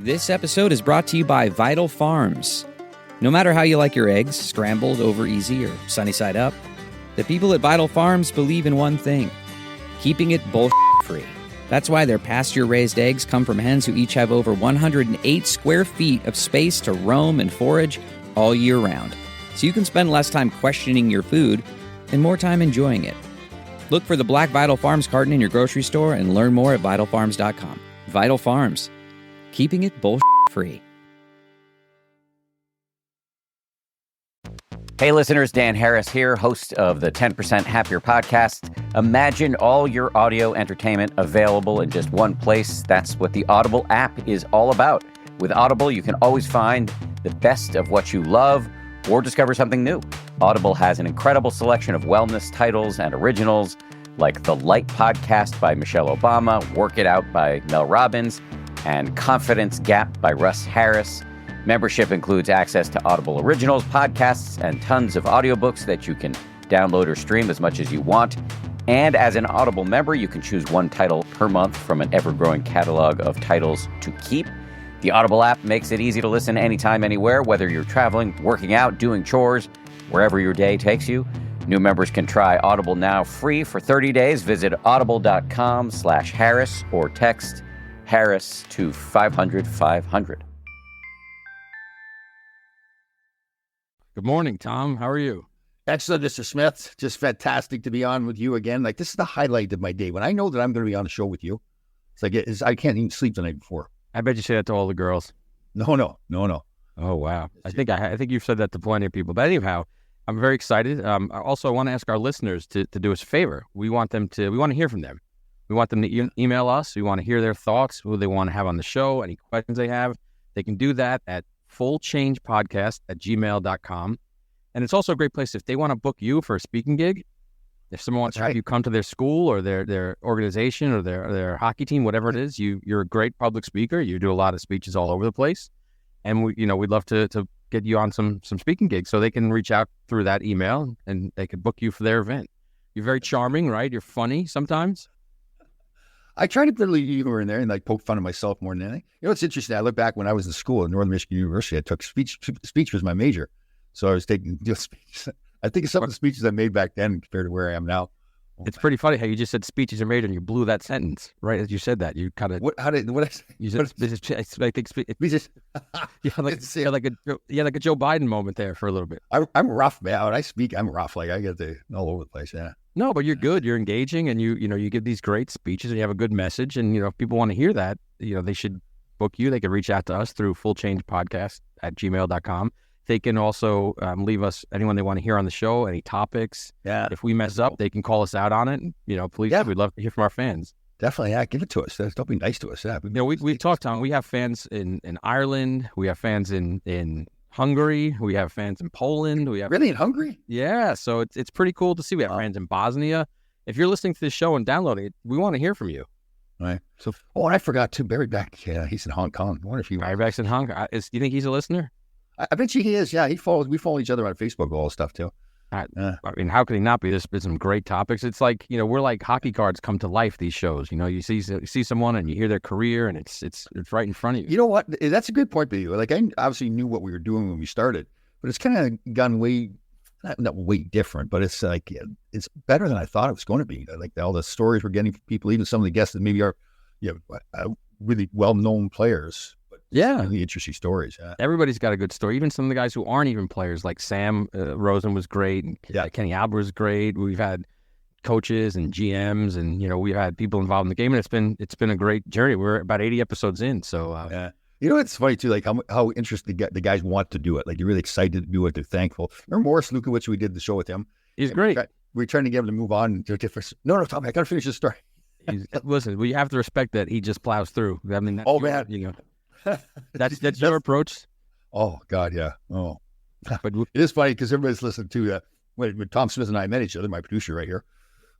This episode is brought to you by Vital Farms. No matter how you like your eggs, scrambled, over easy, or sunny side up, the people at Vital Farms believe in one thing: keeping it bullshit-free. That's why their pasture-raised eggs come from hens who each have over 108 square feet of space to roam and forage all year round. So you can spend less time questioning your food and more time enjoying it. Look for the black Vital Farms carton in your grocery store and learn more at vitalfarms.com. Vital Farms, keeping it bullshit-free. Hey listeners, Dan Harris here, host of the 10% Happier podcast. Imagine all your audio entertainment available in just one place. That's what the Audible app is all about. With Audible, you can always find the best of what you love or discover something new. Audible has an incredible selection of wellness titles and originals like The Light Podcast by Michelle Obama, Work It Out by Mel Robbins, and Confidence Gap by Russ Harris. Membership includes access to Audible Originals, podcasts, and tons of audiobooks that you can download or stream as much as you want. And as an Audible member, you can choose one title per month from an ever-growing catalog of titles to keep. The Audible app makes it easy to listen anytime, anywhere, whether you're traveling, working out, doing chores, wherever your day takes you. New members can try Audible now free for 30 days. Visit audible.com/Harris or text Harris to 500-500. Good morning, Tom. How are you? Excellent, Mr. Smith. Just fantastic to be on with you again. Like, this is the highlight of my day. When I know that I'm going to be on the show with you, it's like I can't even sleep the night before. I bet you say that to all the girls. No. Oh, wow. I think you've said that to plenty of people. But anyhow, I'm very excited. I want to ask our listeners to do us a favor. We want to hear from them. We want them to email us. We want to hear their thoughts, who they want to have on the show, any questions they have. They can do that at fullchangepodcast@gmail.com. And it's also a great place if they want to book you for a speaking gig. If someone wants to have you come to their school or their organization or their hockey team, whatever it is, you're a great public speaker. You do a lot of speeches all over the place. And we'd love to get you on some speaking gigs, so they can reach out through that email and they could book you for their event. You're very charming, right? You're funny sometimes. I try to put a little humor in there and like poke fun of myself more than anything. You know, it's interesting. I look back when I was in school at Northern Michigan University. I took speech. Speech was my major, so I was taking speech. I think of some of the speeches I made back then compared to where I am now. It's pretty funny how you just said speeches are major and you blew that sentence right as you said that. You kind of what I say? You said, I think you had like a Joe Biden moment there for a little bit. I'm rough, man. When I speak, I'm rough. Like I get all over the place. Yeah. No, but you're good. You're engaging, and you give these great speeches, and you have a good message. And if people want to hear that, they should book you. They can reach out to us through fullchangepodcast@gmail.com. They can also leave us anyone they want to hear on the show, any topics. Yeah. If we mess up, they can call us out on it. Please, we'd love to hear from our fans. Definitely, yeah. Give it to us. Don't be nice to us. Yeah. We've talked, Tom. We have fans in Ireland. We have fans in Hungary. We have fans in Poland. We have really in Hungary. Yeah, so it's pretty cool to see. We have fans in Bosnia. If you're listening to this show and downloading it, we want to hear from you. Right. So, and I forgot too. Barry Beck. Yeah, he's in Hong Kong. I wonder if Barry Beck's in Hong Kong. Do you think he's a listener? I bet you he is. Yeah, we follow each other on Facebook, all this stuff too. I mean, how could he not be? There's been some great topics. It's like we're like hockey cards come to life. These shows, you see someone and you hear their career, and it's right in front of you. You know what? That's a good point, by you. Like I obviously knew what we were doing when we started, but it's kind of gone way, not way different. But it's like it's better than I thought it was going to be. Like all the stories we're getting from people, even some of the guests that maybe are, really well-known players. Yeah, really interesting stories. Yeah. Everybody's got a good story. Even some of the guys who aren't even players, like Sam Rosen was great, and Kenny Albert was great. We've had coaches and GMs, and we've had people involved in the game, and it's been a great journey. We're about 80 episodes in, so yeah. It's funny too, like how interested the guys want to do it. Like you're really excited to do it. They're thankful. Remember Morris Lukowicz? We did the show with him. He's great. We're trying to get him to move on to a different. No, Tommy, I got to finish this story. Listen, we have to respect that he just plows through. I mean, that's your approach. Oh God, yeah. Oh, but it is funny because everybody's listening to when Tom Smith and I met each other. My producer right here,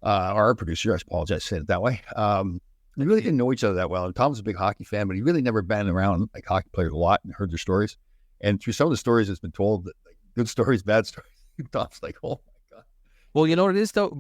our producer. I apologize, I said it that way. We really didn't know each other that well. And Tom's a big hockey fan, but he really never been around like hockey players a lot and heard their stories. And through some of the stories that's been told, that, like, good stories, bad stories, Tom's like, oh my God. Well, you know what it is though.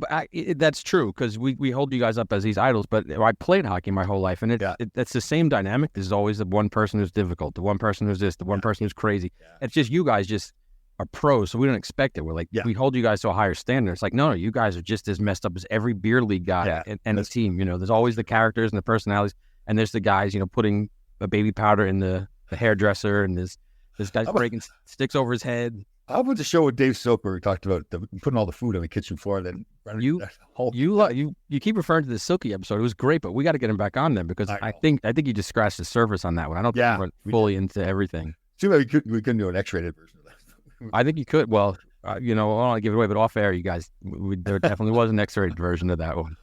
That's true because we hold you guys up as these idols. But I played hockey my whole life, and it's the same dynamic. There's always the one person who's difficult, the one person who's this, the one person who's crazy. Yeah. It's just you guys just are pros, so we don't expect it. We're like we hold you guys to a higher standard. It's like no, you guys are just as messed up as every beer league guy and the team. You know, there's always the characters and the personalities, and there's the guys putting a baby powder in the hairdresser, and this guy's breaking sticks over his head. How about the show with Dave Silver? We talked about putting all the food on the kitchen floor. And then you keep referring to the Silky episode. It was great, but we got to get him back on then because I think you just scratched the surface on that one. I don't think we went fully into everything. Too bad we couldn't do an X-rated version of that. I think you could. Well, I don't want to give it away, but off air, you guys, there definitely was an X-rated version of that one.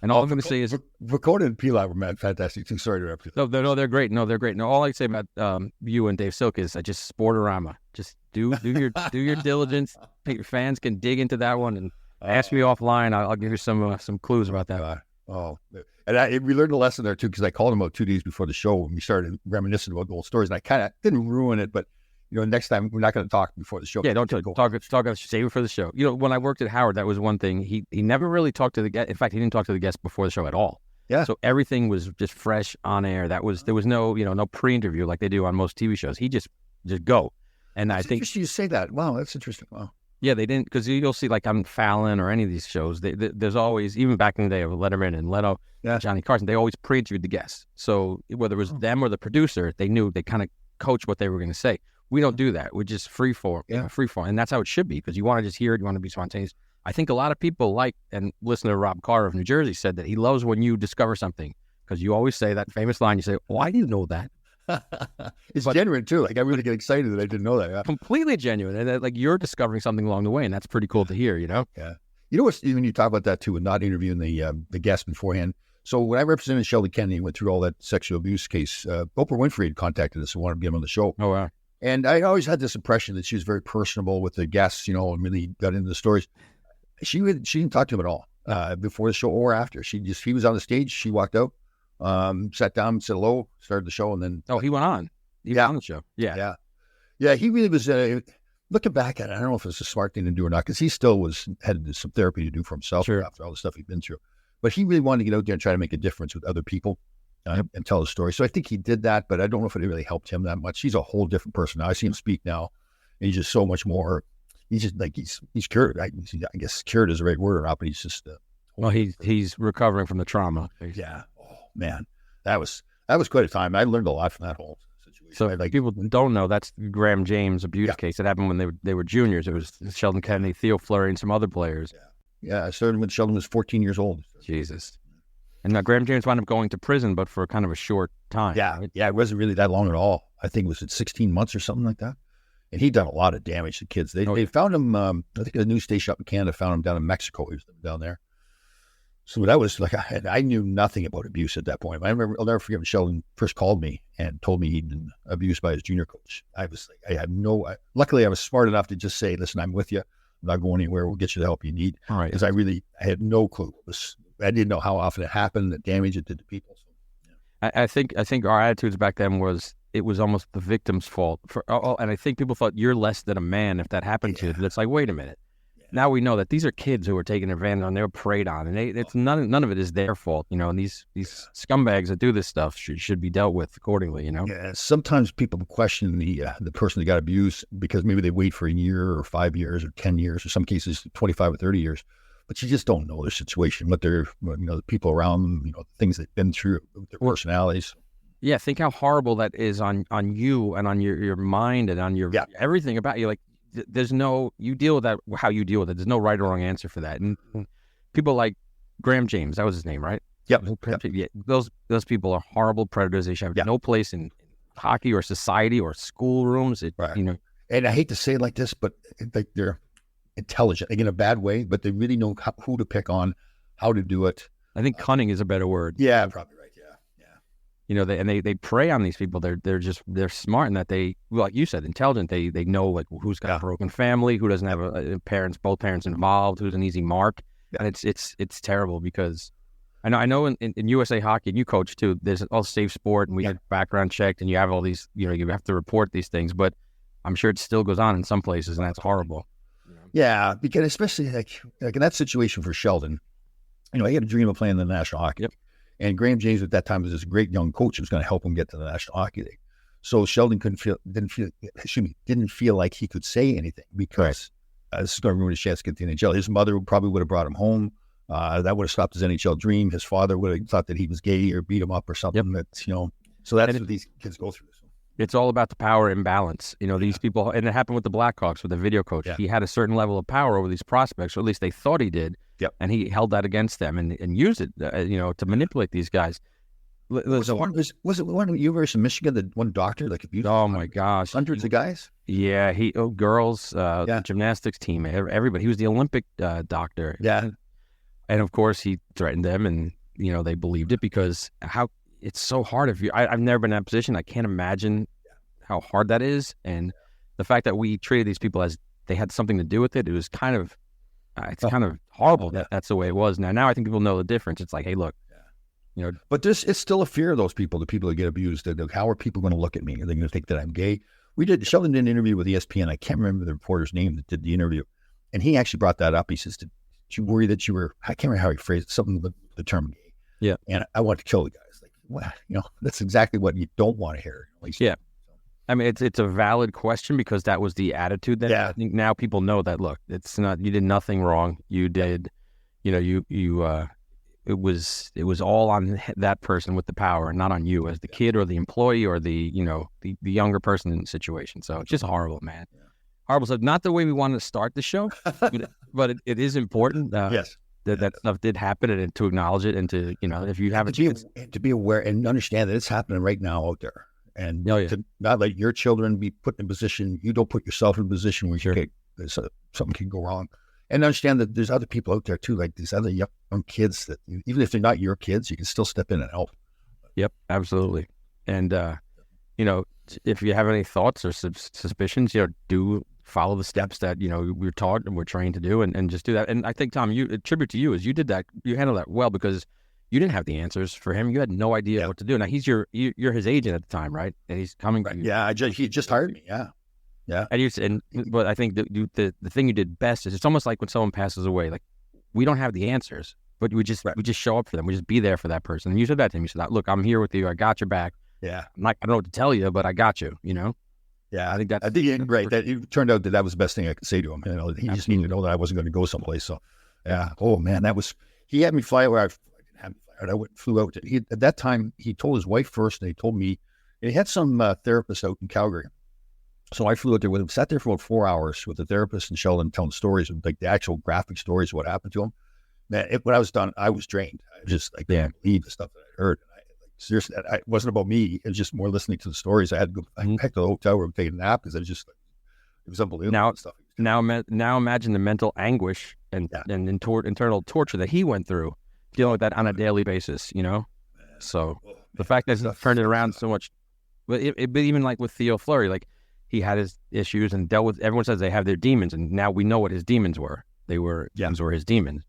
And all I'm going to say is, Vakota and Pilar were fantastic too. Sorry to interrupt you. No, they're great. No, they're great. No, all I can say about you and Dave Silk is I just sportorama. Just do your diligence. Your fans can dig into that one and ask me offline. I'll give you some clues about that. We learned a lesson there too because I called him out 2 days before the show and we started reminiscing about old stories. And I kind of didn't ruin it, but next time we're not going to talk before the show. Yeah, don't talk. Save it for the show. When I worked at Howard, that was one thing. He never really talked to the guest. In fact, he didn't talk to the guest before the show at all. Yeah. So everything was just fresh on air. There was no no pre-interview like they do on most TV shows. He just go. And I think interesting you say that. Wow, that's interesting. Wow. Yeah, they didn't because you'll see like on Fallon or any of these shows. There's always even back in the day of Letterman and Leno, Johnny Carson. They always pre-interviewed the guests. So whether it was them or the producer, they knew they kind of coached what they were going to say. We don't do that. We just free form, and that's how it should be because you want to just hear it. You want to be spontaneous. I think a lot of people and listen to Rob Carr of New Jersey said that he loves when you discover something because you always say that famous line. You say, "Oh, I didn't know that." It's genuine too. Like I really get excited that I didn't know that. Yeah. Completely genuine, and like you're discovering something along the way, and that's pretty cool to hear. Yeah. You know what? When you talk about that too, and not interviewing the guest beforehand. So when I represented Shelby Kennedy and went through all that sexual abuse case, Oprah Winfrey had contacted us and wanted to get him on the show. Oh wow. And I always had this impression that she was very personable with the guests, and really got into the stories. She didn't talk to him at all before the show or after. He was on the stage. She walked out, sat down, said hello, started the show, and then he went on. He was on the show. Yeah. He really was. Looking back at it, I don't know if it's a smart thing to do or not because he still had some therapy to do for himself after all the stuff he'd been through. But he really wanted to get out there and try to make a difference with other people. And tell the story. So I think he did that, but I don't know if it really helped him that much. He's a whole different person now. I see him speak now. And he's just so much more. He's just like he's cured. I guess cured is the right word or not, but he's just. He's recovering from the trauma. Yeah. Oh man, that was quite a time. I learned a lot from that whole situation. So people don't know that's Graham James abuse case. It happened when they were juniors. It was Sheldon Kennedy, Theo Fleury, and some other players. Yeah. I started when Sheldon was 14 years old. Jesus. And now Graham James wound up going to prison, but for kind of a short time. Yeah, right? It wasn't really that long at all. I think it was 16 months or something like that. And he'd done a lot of damage to kids. They found him, I think a news station up in Canada found him down in Mexico. He was down there. So that was like, I knew nothing about abuse at that point. I'll never forget when Sheldon first called me and told me he'd been abused by his junior coach. I was like, luckily I was smart enough to just say, listen, I'm with you. I'm not going anywhere. We'll get you the help you need. All right. Because I had no clue. I didn't know how often it happened, the damage it did to people. So, I think our attitudes back then was it was almost the victim's fault. And I think people thought you're less than a man if that happened to you. It's like, wait a minute. Yeah. Now we know that these are kids who were taken advantage of. They were preyed on, and it's none of it is their fault. And these scumbags that do this stuff should be dealt with accordingly. Yeah. Sometimes people question the person that got abused because maybe they wait for a year or 5 years or 10 years, or some cases 25 or 30 years. But you just don't know their situation, what they're, the people around them, the things they've been through, their personalities. Yeah, think how horrible that is on you and on your mind and on your everything about you. Like, you deal with that how you deal with it. There's no right or wrong answer for that. And people like Graham James, that was his name, right? Yep. Yeah, those people are horrible predators. They should have no place in hockey or society or school rooms. And I hate to say it like this, but they're intelligent, like in a bad way, but they really know who to pick on, how to do it. I think cunning is a better word. Yeah, probably right. Yeah. They prey on these people. They're smart in that they, like you said, intelligent. They know like who's got a broken family, who doesn't have both parents involved, who's an easy mark, and it's terrible because I know in USA Hockey, and you coach too. There's all safe sport, and we get background checked, and you have all these. You have to report these things, but I'm sure it still goes on in some places, and that's horrible. Yeah, because especially like in that situation for Sheldon, he had a dream of playing in the National Hockey League. And Graham James at that time was this great young coach who was going to help him get to the National Hockey League. So Sheldon didn't feel like he could say anything because this is going to ruin his chance to get to the NHL. His mother probably would have brought him home. That would have stopped his NHL dream. His father would have thought that he was gay or beat him up or something. So that's what these kids go through. It's all about the power imbalance. These people, and it happened with the Blackhawks with the video coach. Yeah. He had a certain level of power over these prospects, or at least they thought he did. Yep. And he held that against them and used it, to manipulate these guys. Was it one at University of Michigan, that one doctor like abused? Oh my gosh, hundreds of guys. Yeah, girls, gymnastics team, everybody. He was the Olympic doctor. Yeah, and of course he threatened them, and they believed it because it's so hard. I've never been in that position. I can't imagine how hard that is, and the fact that we treated these people as they had something to do with it. It was kind of, kind of horrible that that's the way it was. Now I think people know the difference. It's like, hey, look. But it's still a fear of those people, the people that get abused. How are people going to look at me? Are they going to think that I'm gay? Sheldon did an interview with ESPN. I can't remember the reporter's name that did the interview. And he actually brought that up. He says, did you worry that you were, I can't remember how he phrased it, something with the term gay. Yeah. And I want to kill the guys. Like, well, that's exactly what you don't want to hear. At least. Yeah. I mean, it's a valid question because that was the attitude that I think now people know that, look, it's not, you did nothing wrong. You did, it was all on that person with the power and not on you as the kid or the employee or the younger person in the situation. So it's just horrible, man. Yeah. Horrible stuff. Not the way we wanted to start the show, but it is important. Yes. That stuff did happen and to acknowledge it and to, if you have to be aware and understand that it's happening right now out there. And to not let your children be put in a position, you don't put yourself in a position where something can go wrong. And understand that there's other people out there too, like these other young kids that even if they're not your kids, you can still step in and help. Yep, absolutely. And, if you have any thoughts or suspicions, do follow the steps that, we're taught and we're trained to do and just do that. And I think, Tom, a tribute to you is you did that, you handled that well because you didn't have the answers for him. You had no idea what to do. Now you're his agent at the time, right? And he's coming. Right. Yeah, he just hired me. Yeah. Yeah. But I think the thing you did best is it's almost like when someone passes away, like we don't have the answers, but we just show up for them. We just be there for that person. And you said that to him. You said, look, I'm here with you. I got your back. Yeah. I don't know what to tell you, but I got you, Yeah. I think right. That it turned out that was the best thing I could say to him. He just needed to know that I wasn't going to go someplace. So yeah. Oh man, he had me fly where I didn't have me fly out. Flew out. At that time, he told his wife first, and he told me, and he had some therapists out in Calgary. So I flew out there with him, sat there for about 4 hours with the therapist and Sheldon telling stories, like the actual graphic stories of what happened to him. Man, when I was done, I was drained. I was just like, can't believe the stuff that I heard. Seriously, it wasn't about me. It was just more listening to the stories. I had to go back to the hotel room, take a nap because it was unbelievable. Now imagine the mental anguish and internal torture that he went through, dealing with that on a daily basis, So the fact that he's turned it around so much, but even like with Theo Fleury, like, he had his issues and dealt with. Everyone says they have their demons, and now we know what his demons were. Those were his demons,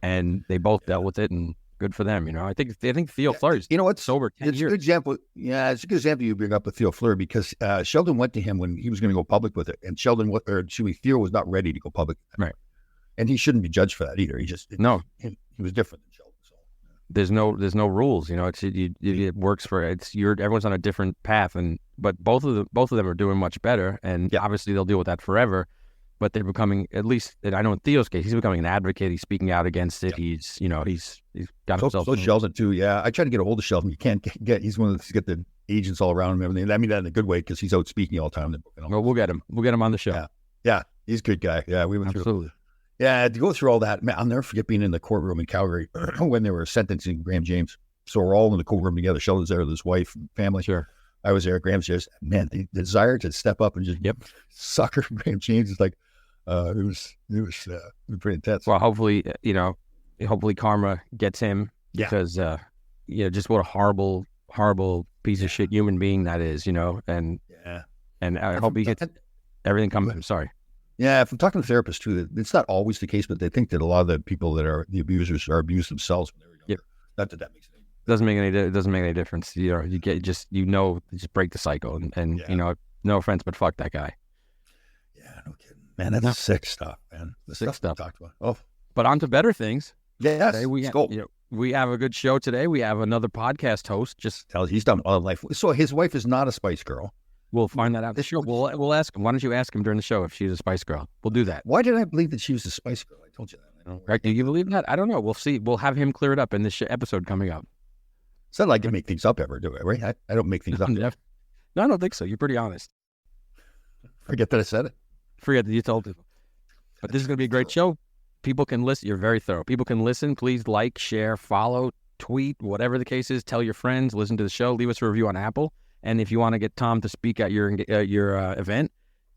and they both dealt with it. And good for them, I think Theo Fleury's sober 10 years. It's a good example. Yeah, it's a good example you bring up with Theo Fleury because Sheldon went to him when he was going to go public with it, and Theo was not ready to go public, right? And he shouldn't be judged for that either. He was different than Sheldon. So there's no rules, it works for everyone's on a different path, but both of them are doing much better, and obviously they'll deal with that forever. But they're becoming, at least, and I know in Theo's case, he's becoming an advocate. He's speaking out against it. He's got himself. So Sheldon too. Yeah, I tried to get a hold of Sheldon. You can't get. He's one of those, get the agents all around him and everything. I mean that in a good way because he's out speaking all the time. Well, we'll get him. We'll get him on the show. Yeah, he's a good guy. Yeah, we went Absolutely. through. Yeah, to go through all that, man, I'll never forget being in the courtroom in Calgary when they were sentencing Graham James. So we're all in the courtroom together. Sheldon's there with his wife, family. Sure. I was there. Graham's just, man, the desire to step up and just sucker Graham James is like, it was pretty intense. Well, hopefully karma gets him because, just what a horrible piece of shit human being that is, and I hope he gets everything comes. I'm sorry. Yeah, if I'm talking to therapists too, it's not always the case, but they think that a lot of the people that are the abusers are abused themselves when they were younger. Yep. Not that makes any difference. It doesn't make any difference. You get just break the cycle and no offense, but fuck that guy. Yeah, no kidding. Man, that's sick stuff, man. The Sick stuff. we talked about. Oh, But on to better things. yes. Today Let's go. we have a good show today. We have another podcast host. Just He's done all life. So his wife is not a Spice Girl. we'll find that out. The show. We'll ask him. Why don't you ask him during the show if she's a Spice Girl? We'll do that. Why did I believe that she was a Spice Girl? I told you that. Right? Do you believe that? I don't know. We'll see. We'll have him clear it up in this episode coming up. It's not like I make things up ever, do I? Right? I don't make things up. No, I don't think so. You're pretty honest. Forget that I said it. Forget that you told people. But this is going to be a great show. People can listen. You're very thorough. People can listen. Please like, share, follow, tweet, whatever the case is. Tell your friends. Listen to the show. Leave us a review on Apple. And if you want to get Tom to speak at your event,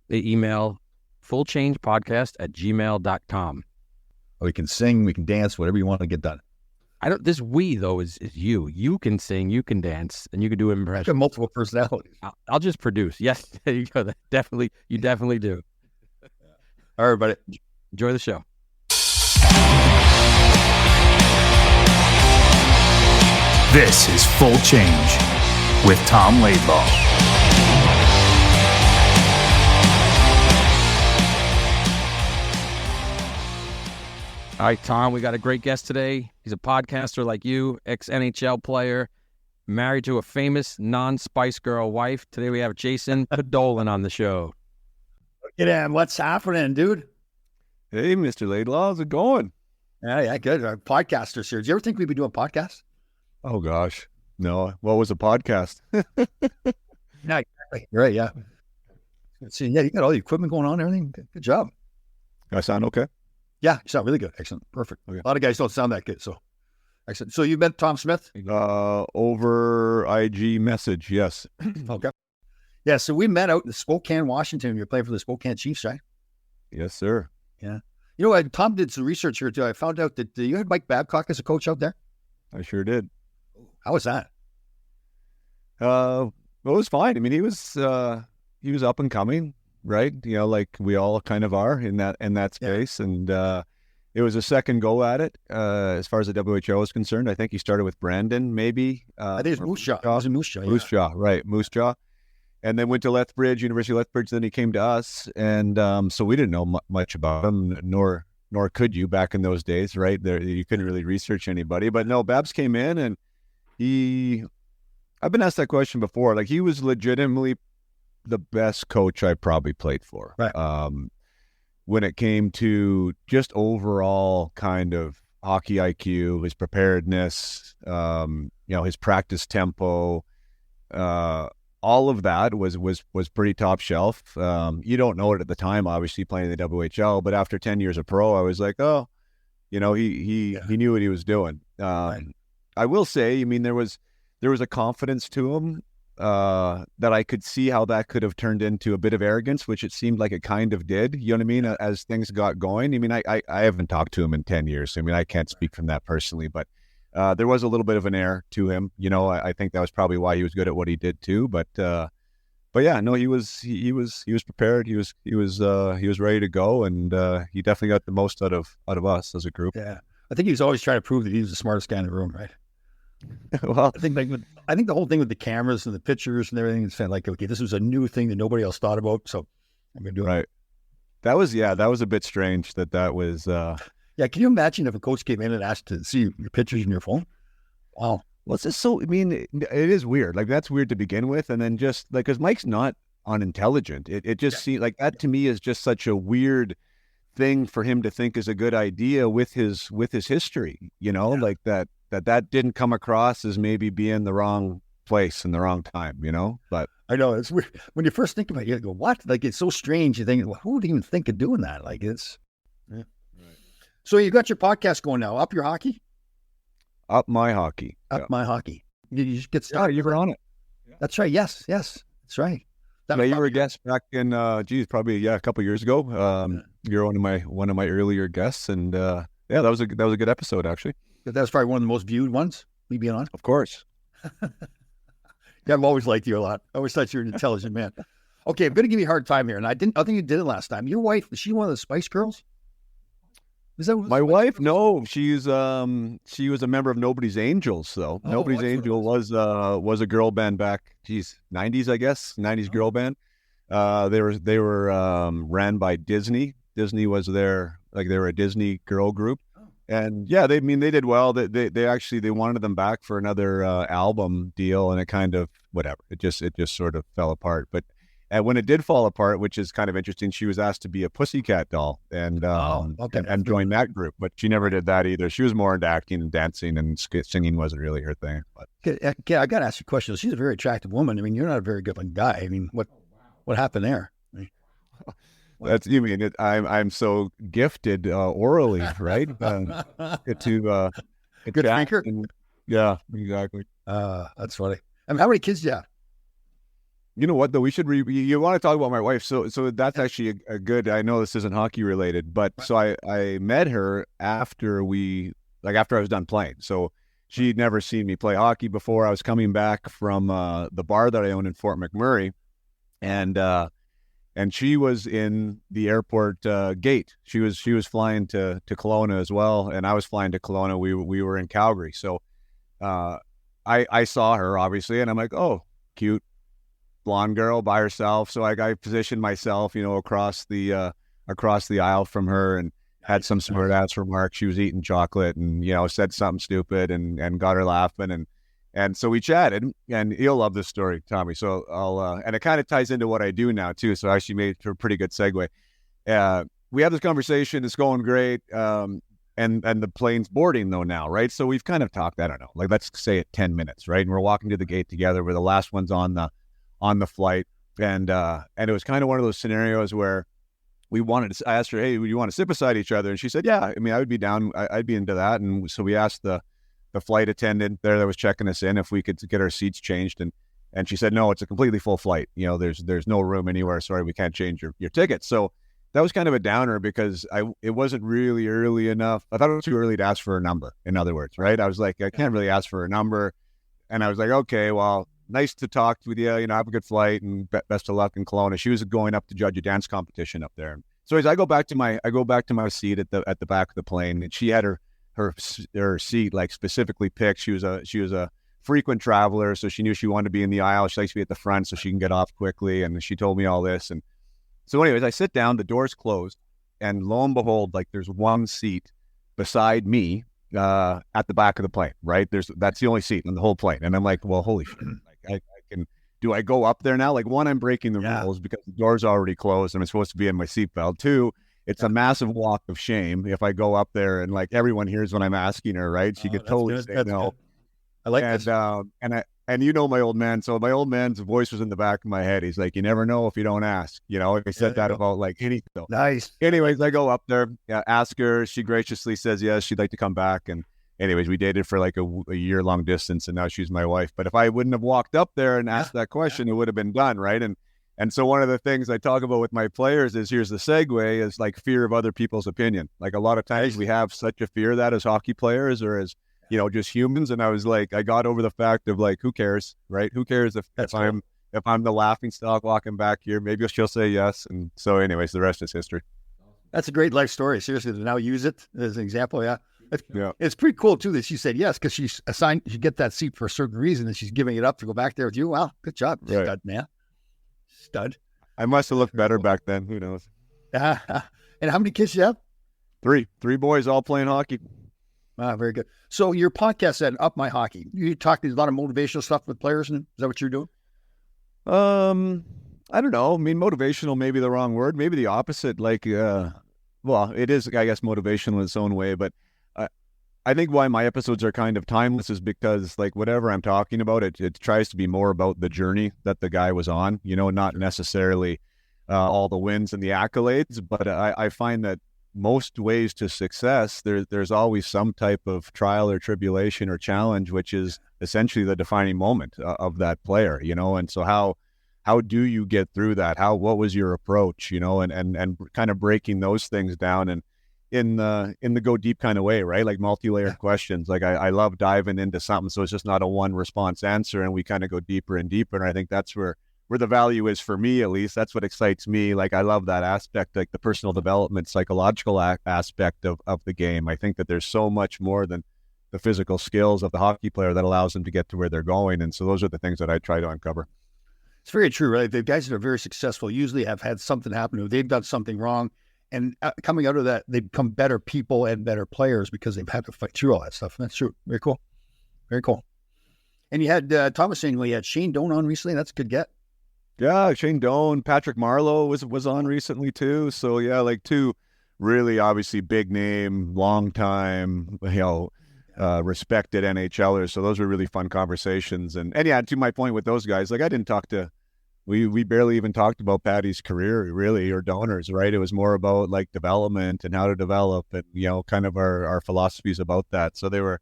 they email fullchangepodcast@gmail.com. We can sing, we can dance, whatever you want to get done. This we though is you. You can sing, you can dance, and you can do I've impressions. got multiple personalities. I'll just produce. Yes, there you go. You definitely do. All right, buddy. Enjoy the show. This is Full Change with Tom Laidlaw. All right, Tom, we got a great guest today. He's a podcaster like you, ex-NHL player, married to a famous non-Spice Girl wife. Today we have Jason Podollan on the show. Get in. What's happening, dude? Hey, Mr. Laidlaw, how's it going? Yeah, good. Our podcasters here. Do you ever think we'd be doing podcasts? Oh, gosh. No. What was a podcast? Yeah, exactly. You're right, yeah. So, yeah, you got all the equipment going on and everything. Good job. I sound okay? Yeah, you sound really good. Excellent. Perfect. Okay. A lot of guys don't sound that good, so excellent. So you met Tom Smith? Over IG message, yes. Okay. Yeah, so we met out in Spokane, Washington. You're playing for the Spokane Chiefs, right? Yes, sir. Yeah. You know, Tom did some research here, too. I found out that you had Mike Babcock as a coach out there. I sure did. How was that? It was fine. I mean, he was up and coming, right? You know, like we all kind of are in that space. Yeah. And it was a second go at it as far as the WHO is concerned. I think he started with Brandon, maybe. I think it's Moose Jaw. It was a Moose Jaw. Moose Jaw, right. Moose Jaw. And then went to Lethbridge, University of Lethbridge. Then he came to us. And so we didn't know much about him, nor could you back in those days, right? There, you couldn't really research anybody. But no, Babs came in and I've been asked that question before. Like, he was legitimately the best coach I probably played for. Right. When it came to just overall kind of hockey IQ, his preparedness, his practice tempo, all of that was pretty top shelf. You don't know it at the time, obviously, playing in the WHL, but after 10 years of pro, I was like, oh, he knew what he was doing. Right. I will say, I mean, there was a confidence to him that I could see how that could have turned into a bit of arrogance, which it seemed like it kind of did, you know what I mean, as things got going. I mean, I haven't talked to him in 10 years. I mean, I can't speak from that personally, but there was a little bit of an air to him. You know, I think that was probably why he was good at what he did too. But yeah, no, he was prepared. He was ready to go, and he definitely got the most out of us as a group. Yeah, I think he was always trying to prove that he was the smartest guy in the room, right? Well, I think the whole thing with the cameras and the pictures and everything is like, okay, this was a new thing that nobody else thought about, so I'm gonna do it. Right. That was a bit strange. That was. Yeah, can you imagine if a coach came in and asked to see your pictures in your phone? Wow. Well, it's just so. I mean, it is weird. Like, that's weird to begin with, and then just like, because Mike's not unintelligent. It just seems like that to me is just such a weird thing for him to think is a good idea with his history. You know, like that didn't come across as maybe being the wrong place in the wrong time, you know? But I know it's weird. When you first think about it, you go, what? Like, it's so strange. You think, well, who would even think of doing that? Like, it's, yeah. Right. So you got your podcast going now, Up Your Hockey? Up My Hockey. Up My Hockey. You just get started. Yeah, you were on it. Yeah. That's right. Yes. That's right. You were a guest back in, probably a couple of years ago. You're one of my earlier guests, and that was a good episode, actually. That was probably one of the most viewed ones, me being on. Of course. Yeah, I've always liked you a lot. I always thought you were an intelligent man. Okay, I'm going to give you a hard time here, and I think you did it last time. Your wife, is she one of the Spice Girls? Is that my wife? Girls? No, she was a member of Nobody's Angels, though. Oh, Nobody's Angel was a girl band back, 90s, I guess, 90s girl band. They were ran by Disney. Disney was their, like, they were a Disney girl group. And yeah, they did well. They actually wanted them back for another album deal, and it kind of whatever. It just sort of fell apart. But when it did fall apart, which is kind of interesting, she was asked to be a Pussycat Doll and join that group, but she never did that either. She was more into acting and dancing, and singing wasn't really her thing. But Okay, I got to ask you a question. She's a very attractive woman. I mean, you're not a very good guy. I mean, what happened there? That's, you mean it, I'm so gifted orally, right? Get to Good thinker. Yeah, exactly. That's funny. I mean, how many kids do you have? You know what, though? We should you want to talk about my wife. So that's actually a good, I know this isn't hockey related, but so I met her after I was done playing. So she'd never seen me play hockey before. I was coming back from the bar that I own in Fort McMurray, and she was in the airport gate. She was flying to Kelowna as well, and I was flying to Kelowna. We were in Calgary. So I saw her, obviously, and I'm like, oh, cute blonde girl by herself. So I positioned myself, across the aisle from her, and had some smart ass remarks. She was eating chocolate, and said something stupid, and got her laughing, and so we chatted. And you'll love this story, Tommy. So I'll and it kind of ties into what I do now too. So I actually made it a pretty good segue. We have this conversation. It's going great. And the plane's boarding though now, right? So we've kind of talked, I don't know, like let's say it 10 minutes, right? And we're walking to the gate together. We're the last ones on the flight. And it was kind of one of those scenarios where I asked her, hey, would you want to sit beside each other? And she said, yeah, I mean, I would be down. I'd be into that. And so we asked the flight attendant there that was checking us in if we could get our seats changed. And she said, no, it's a completely full flight. There's no room anywhere. Sorry, we can't change your ticket. So that was kind of a downer because it wasn't really early enough. I thought it was too early to ask for a number, in other words, right? I was like, I can't really ask for a number. And I was like, okay, well, nice to talk with you. Have a good flight, and best of luck in Kelowna. She was going up to judge a dance competition up there. So as I go back to my seat at the back of the plane, and she had her seat like specifically picked. She was a frequent traveler, so she knew she wanted to be in the aisle. She likes to be at the front so she can get off quickly. And she told me all this. And so anyways, I sit down, the door's closed, and lo and behold, like there's one seat beside me at the back of the plane, right? That's the only seat in the whole plane. And I'm like, well, holy shit. Like do I go up there now? Like, one, I'm breaking the rules because the door's already closed and I'm supposed to be in my seatbelt. Two, it's a massive walk of shame if I go up there and like everyone hears what I'm asking her, right? She could totally say no. Good. I like this. And my old man. So my old man's voice was in the back of my head. He's like, you never know if you don't ask. I said that about like anything. Nice. Anyways, I go up there, ask her. She graciously says yes, she'd like to come back. And anyways, we dated for like a year-long distance, and now she's my wife. But if I wouldn't have walked up there and asked that question, it would have been done, right? And so one of the things I talk about with my players is, here's the segue, is like fear of other people's opinion. Like a lot of times we have such a fear of that as hockey players or as, just humans. And I was like, I got over the fact of like, who cares, right? Who cares if I'm the laughing stock walking back here? Maybe she'll say yes. And so anyways, the rest is history. That's a great life story. Seriously, to now use it as an example. Yeah. It's pretty cool too that she said yes, because she's assigned, she get that seat for a certain reason, and she's giving it up to go back there with you. Wow, good job, right. Stud, man. Stud. I must have looked better back then. Who knows? And how many kids do you have? Three boys, all playing hockey. Very good. So your podcast said Up My Hockey. You talk a lot of motivational stuff with players, and is that what you're doing? I don't know. I mean, motivational may be the wrong word. Maybe the opposite. Like, well, it is, I guess, motivational in its own way. But I think why my episodes are kind of timeless is because, like, whatever I'm talking about, it tries to be more about the journey that the guy was on. Not necessarily all the wins and the accolades. But I find that most ways to success, there's always some type of trial or tribulation or challenge, which is essentially the defining moment of that player, and so how do you get through that? What was your approach, and kind of breaking those things down and in the go deep kind of way, right? Like multi-layered questions. Like I love diving into something, so it's just not a one response answer, and we kind of go deeper and deeper. And I think that's where the value is for me, at least. That's what excites me. Like I love that aspect, like the personal development, psychological aspect of the game. I think that there's so much more than the physical skills of the hockey player that allows them to get to where they're going. And so those are the things that I try to uncover. It's very true, right? The guys that are very successful usually have had something happen to them. They've done something wrong. And coming out of that, they become better people and better players because they've had to fight through all that stuff. That's true. Very cool. Very cool. And you had Thomas saying, well, you had Shane Doan on recently. That's a good get. Yeah, Shane Doan, Patrick Marleau was on recently too. So yeah, like two really obviously big name, long time, respected NHLers. So those were really fun conversations. And yeah, to my point with those guys, like I didn't talk to, we barely even talked about Patty's career really, or Donors, right? It was more about like development and how to develop and, kind of our philosophies about that. So they were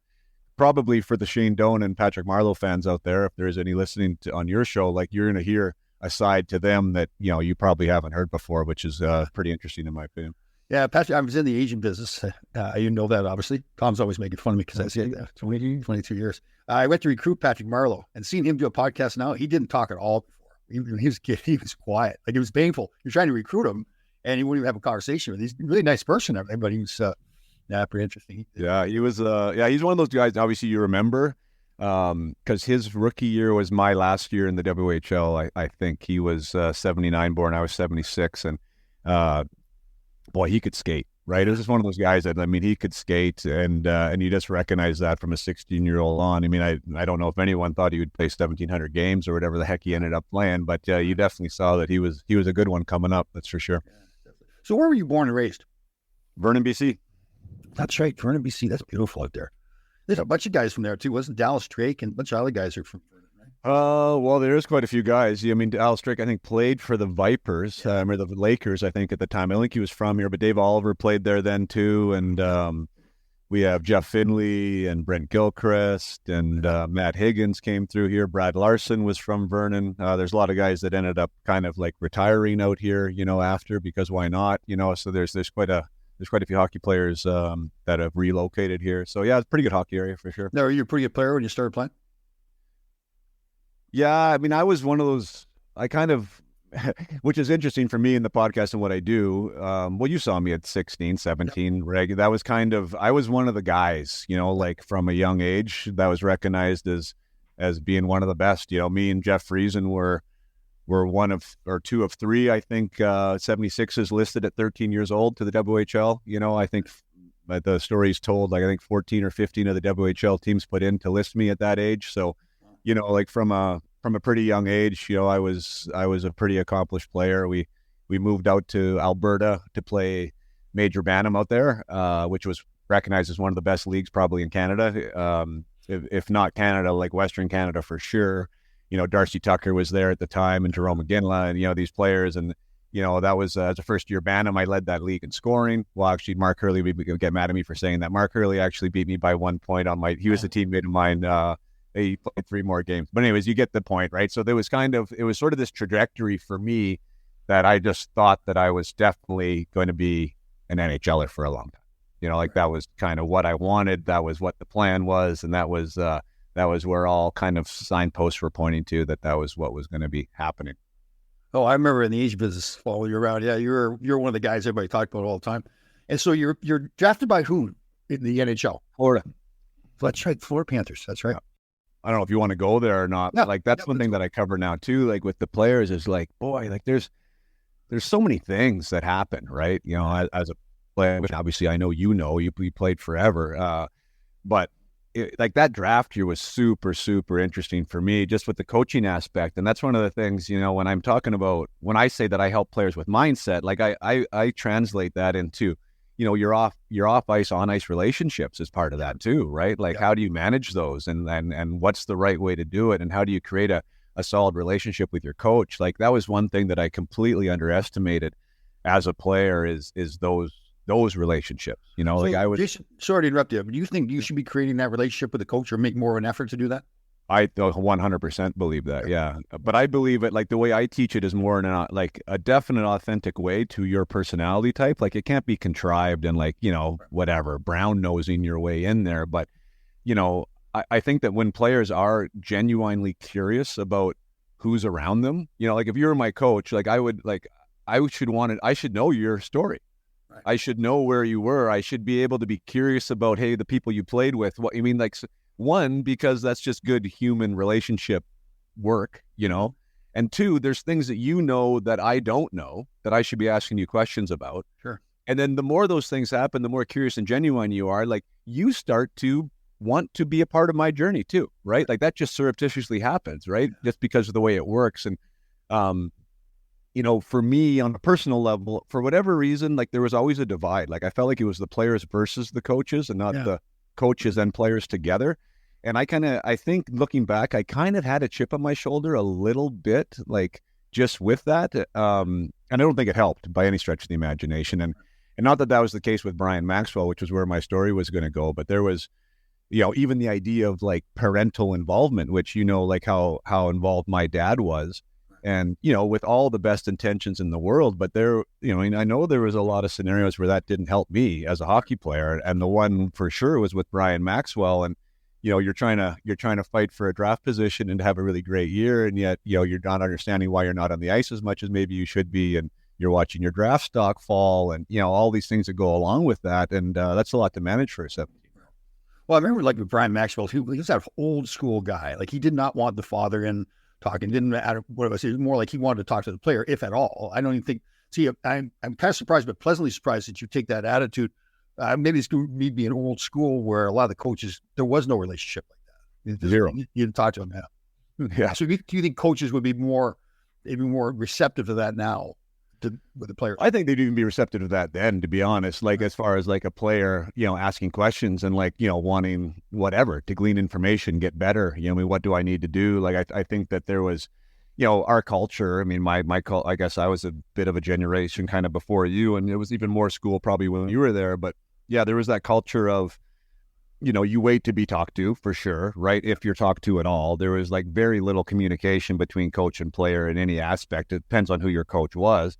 probably, for the Shane Doan and Patrick Marleau fans out there, if there is any listening on your show, like you're going to hear a side to them that, you probably haven't heard before, which is pretty interesting in my opinion. Yeah, Patrick, I was in the agent business. You know that, obviously. Tom's always making fun of me because I say 22 years. I went to recruit Patrick Marleau and seeing him do a podcast now. He didn't talk at all before. He was a kid. He was quiet. Like, it was painful. You're trying to recruit him, and he wouldn't even have a conversation with him. He's a really nice person, and everything, but he was pretty interesting. Yeah, he was. He's one of those guys, obviously, you remember, because his rookie year was my last year in the WHL. I think he was 79 born. I was 76, and boy, he could skate, right? It was just one of those guys that, he could skate, and you just recognize that from a 16-year-old on. I don't know if anyone thought he would play 1,700 games or whatever the heck he ended up playing, but you definitely saw that he was a good one coming up. That's for sure. So where were you born and raised? Vernon, BC. That's right, Vernon, BC. That's beautiful out there. There's a bunch of guys from there too. Wasn't Dallas Drake and a bunch of other guys are from Vernon, right? Well, there's quite a few guys. Dallas Drake, I think, played for the Vipers or the Lakers, I think, at the time. I think he was from here, but Dave Oliver played there then too. And we have Jeff Finley and Brent Gilchrist and Matt Higgins came through here. Brad Larson was from Vernon. There's a lot of guys that ended up kind of like retiring out here, after, because why not? So there's quite a few hockey players that have relocated here. So yeah, it's a pretty good hockey area for sure. Now, were you a pretty good player when you started playing? Yeah, I was one of those, which is interesting for me in the podcast and what I do. You saw me at 16, 17, Reg. That was I was one of the guys, like from a young age that was recognized as being one of the best. Me and Jeff Friesen were one of, or two of three, I think, 76s listed at 13 years old to the WHL. I think the story's told, like I think 14 or 15 of the WHL teams put in to list me at that age. So, like from a pretty young age, I was a pretty accomplished player. We moved out to Alberta to play Major Bantam out there, which was recognized as one of the best leagues probably in Canada, if not Canada, like Western Canada for sure. Darcy Tucker was there at the time, and Jerome McGinley, and these players, and that was as a first-year Bantam. I led that league in scoring. Well, actually, Mark Hurley would get mad at me for saying that. Mark Hurley actually beat me by 1 point on my. He was a teammate of mine. He played 3 more games, but anyways, you get the point, right? So there was it was sort of this trajectory for me that I just thought that I was definitely going to be an NHLer for a long time. That was kind of what I wanted. That was what the plan was, and that was where all kind of signposts were pointing to that was what was going to be happening. Oh, I remember in the Asian business while you're around. Yeah, you're one of the guys everybody talked about all the time. And so you're drafted by whom in the NHL? Florida. That's right, Florida Panthers. That's right. I don't know if you want to go there or not. No, that's one thing that I cover now too. Like with the players is like, boy, like there's so many things that happen, right? As a player, which obviously I know you played forever, but. Like that draft year was super, super interesting for me just with the coaching aspect. And that's one of the things, when I'm talking about, when I say that I help players with mindset, like I translate that into, your off ice, on ice relationships as part of that too, right? Like how do you manage those and what's the right way to do it? And how do you create a solid relationship with your coach? Like that was one thing that I completely underestimated as a player is those relationships, like I was. Jason, sorry to interrupt you, but do you think you should be creating that relationship with the coach or make more of an effort to do that? I 100% believe that, yeah. But I believe it, like the way I teach it is more in a definite, authentic way to your personality type. Like it can't be contrived and whatever, brown nosing your way in there. But, I think that when players are genuinely curious about who's around them, like if you're my coach, like I should know your story. Right. I should know where you were. I should be able to be curious about, hey, the people you played with. What you mean, because that's just good human relationship work, And two, there's things that you know that I don't know that I should be asking you questions about. Sure. And then the more those things happen, the more curious and genuine you are. Like, you start to want to be a part of my journey too, right? Like, that just surreptitiously happens, right? Just because of the way it works. And, for me on a personal level, for whatever reason, like, there was always a divide. Like, I felt like it was the players versus the coaches and not the coaches and players together. And I think looking back, I kind of had a chip on my shoulder a little bit, like, just with that. And I don't think it helped by any stretch of the imagination. And not that was the case with Brian Maxwell, which was where my story was going to go, but there was, even the idea of like parental involvement, which, like how involved my dad was. And, with all the best intentions in the world, but there, I know there was a lot of scenarios where that didn't help me as a hockey player. And the one for sure was with Brian Maxwell. And, you're trying to fight for a draft position and to have a really great year. And yet, you're not understanding why you're not on the ice as much as maybe you should be. And you're watching your draft stock fall and, all these things that go along with that. And that's a lot to manage for a 17-year-old. Well, I remember, like, with Brian Maxwell, he was that old school guy. Like, he did not want the father in talking. Didn't matter what it was. It was more like he wanted to talk to the player, if at all. I don't even think. See, I'm kind of surprised, but pleasantly surprised that you take that attitude. Maybe it's going to be an old school where a lot of the coaches, there was no relationship like that. Zero. You didn't talk to them. Yeah. So do you think coaches would be more receptive to that now? With the player, I think they'd even be receptive to that then, to be honest. Like, as far as like a player, asking questions and like, wanting whatever to glean information, get better. What do I need to do? Like, I think that there was, our culture. I mean, my I guess I was a bit of a generation kind of before you, and it was even more school probably when you were there. But yeah, there was that culture of, you wait to be talked to for sure, right? If you're talked to at all. There was like very little communication between coach and player in any aspect. It depends on who your coach was.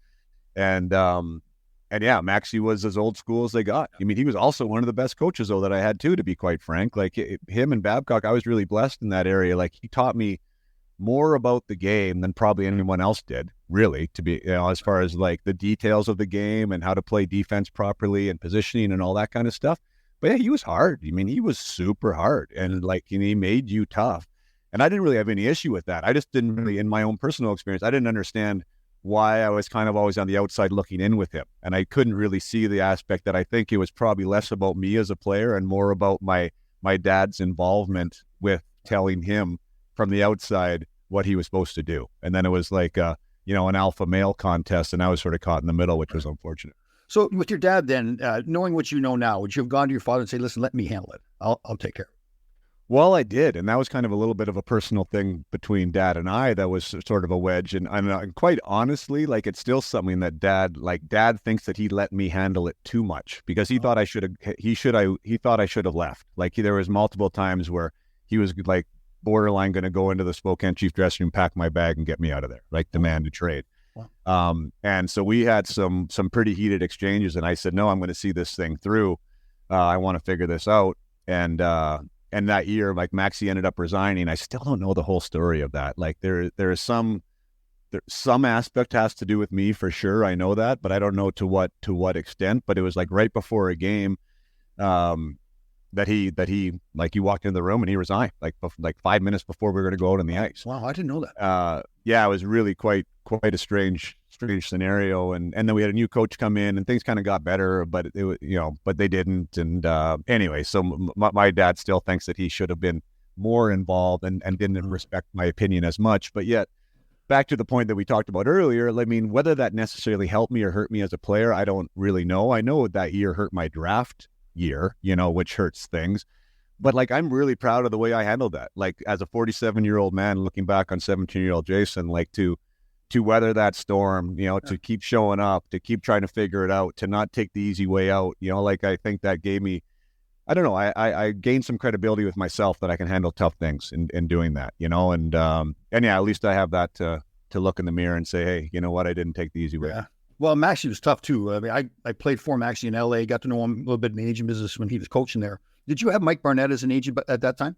And yeah, Maxie was as old school as they got. I mean, he was also one of the best coaches, though, that I had too, to be quite frank. Like, him and Babcock, I was really blessed in that area. Like, he taught me more about the game than probably anyone else did, really, to be, as far as like the details of the game and how to play defense properly and positioning and all that kind of stuff. But yeah, he was hard. I mean, he was super hard, and like, he made you tough. And I didn't really have any issue with that. I just didn't really, in my own personal experience, I didn't understand why I was kind of always on the outside looking in with him. And I couldn't really see the aspect that I think it was probably less about me as a player and more about my dad's involvement with telling him from the outside what he was supposed to do. And then it was like, an alpha male contest, and I was sort of caught in the middle, which was unfortunate. So with your dad then, knowing what you know now, would you have gone to your father and say, listen, let me handle it. I'll take care of it? Well, I did, and that was kind of a little bit of a personal thing between Dad and I. That was sort of a wedge, and quite honestly, like, it's still something that Dad thinks that he let me handle it too much because he thought I should have. He thought I should have left. Like, there was multiple times where he was like borderline going to go into the Spokane Chief dressing room, pack my bag, and get me out of there, like demand a trade. Wow. And so we had some pretty heated exchanges, and I said, no, I'm going to see this thing through. I want to figure this out, and that year, like, Maxie ended up resigning. I still don't know the whole story of that. Like, there is some aspect has to do with me for sure. I know that, but I don't know to what extent. But it was like right before a game, that he like, he walked into the room and he resigned like 5 minutes before we were going to go out on the ice. Wow, I didn't know that. Yeah, it was really quite a strange scenario. And then we had a new coach come in and things kind of got better, but but they didn't. And anyway, so my dad still thinks that he should have been more involved and didn't respect my opinion as much. But yet, back to the point that we talked about earlier, I mean, whether that necessarily helped me or hurt me as a player, I don't really know. I know that year hurt my draft year, which hurts things. But like, I'm really proud of the way I handled that. Like, as a 47-year-old man looking back on 17-year-old Jason, like, to weather that storm, to keep showing up, to keep trying to figure it out, to not take the easy way out, like, I think that gave me, I don't know, I gained some credibility with myself that I can handle tough things in doing that, and yeah, at least I have that to look in the mirror and say, hey, you know what, I didn't take the easy way. Yeah. Well, Maxie was tough too. I mean, I played for Maxie in LA, got to know him a little bit in the agent business when he was coaching there. Did you have Mike Barnett as an agent at that time?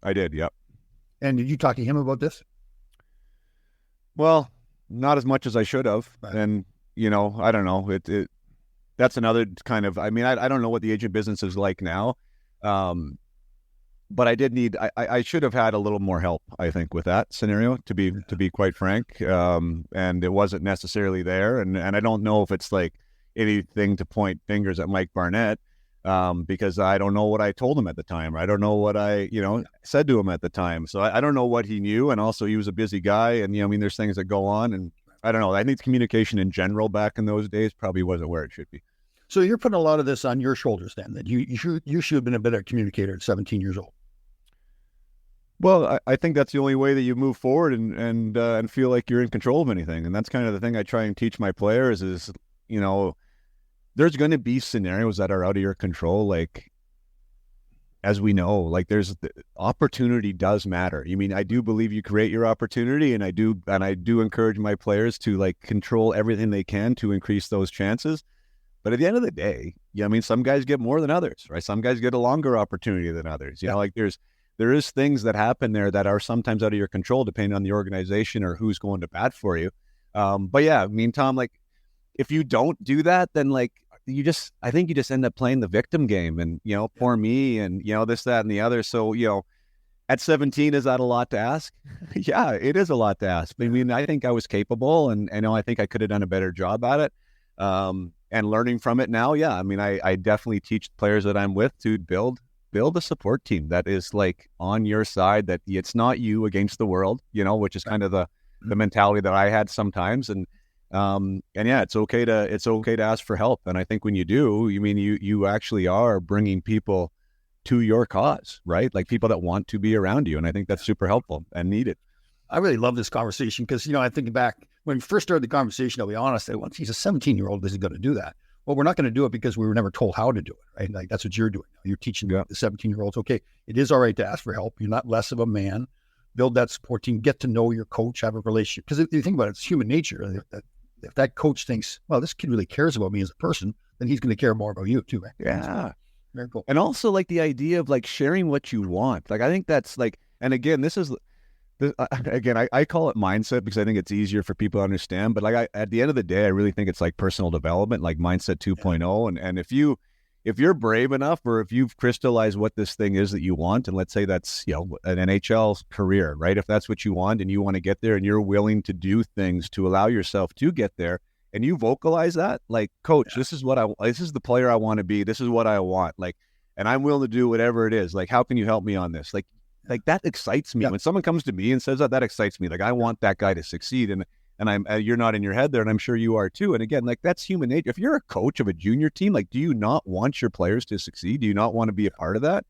I did, yep. And did you talk to him about this? Well, not as much as I should have. Right. And, I don't know. That's another kind of, I mean, I don't know what the agent business is like now. but I did need, I should have had a little more help, I think, with that scenario, to be quite frank. And it wasn't necessarily there. And I don't know if it's like anything to point fingers at Mike Barnett, because I don't know what I told him at the time. Or I don't know what I, said to him at the time. So I don't know what he knew. And also he was a busy guy, and, there's things that go on, and I don't know. I think communication in general back in those days probably wasn't where it should be. So you're putting a lot of this on your shoulders then, that you should have been a better communicator at 17 years old. Well, I think that's the only way that you move forward and feel like you're in control of anything. And that's kind of the thing I try and teach my players is, there's going to be scenarios that are out of your control. Like, as we know, like opportunity does matter. I do believe you create your opportunity, and I do encourage my players to like control everything they can to increase those chances. But at the end of the day, some guys get more than others, right? Some guys get a longer opportunity than others. Like there is things that happen there that are sometimes out of your control, depending on the organization or who's going to bat for you. But yeah, Tom, like if you don't do that, then like I think you just end up playing the victim game, and poor me, and this, that, and the other. So at 17, is that a lot to ask? Yeah, it is a lot to ask. I think I was capable, and I think I could have done a better job at it. And learning from it now, yeah. I definitely teach players that I'm with to build a support team that is like on your side, that it's not you against the world, which is kind of the mentality that I had sometimes. And yeah, it's okay to ask for help. And I think when you do, you actually are bringing people to your cause, right? Like people that want to be around you. And I think that's super helpful and needed. I really love this conversation because, I think back when we first started the conversation, I'll be honest, he's a 17-year-old, isn't going to do that. Well, we're not going to do it because we were never told how to do it, right? Like that's what you're doing now. You're teaching the 17-year-olds, okay, it is all right to ask for help. You're not less of a man. Build that support team, get to know your coach, have a relationship. Because if you think about it, it's human nature. If that coach thinks, well, this kid really cares about me as a person, then he's going to care more about you too, right? Yeah. Very cool. And also like the idea of like sharing what you want. Like I think that's like, and again, I call it mindset because I think it's easier for people to understand. But like at the end of the day, I really think it's like personal development, like mindset 2.0. And if you're brave enough, or if you've crystallized what this thing is that you want, and let's say that's an NHL career, right? If that's what you want and you want to get there, and you're willing to do things to allow yourself to get there, and you vocalize that, like, coach, this is the player I want to be. This is what I want. Like, and I'm willing to do whatever it is. Like, how can you help me on this? Like that excites me. Yeah. When someone comes to me and says that excites me. Like I want that guy to succeed, and you're not in your head there, and I'm sure you are too. And again, like that's human nature. If you're a coach of a junior team, like, do you not want your players to succeed? Do you not want to be a part of that?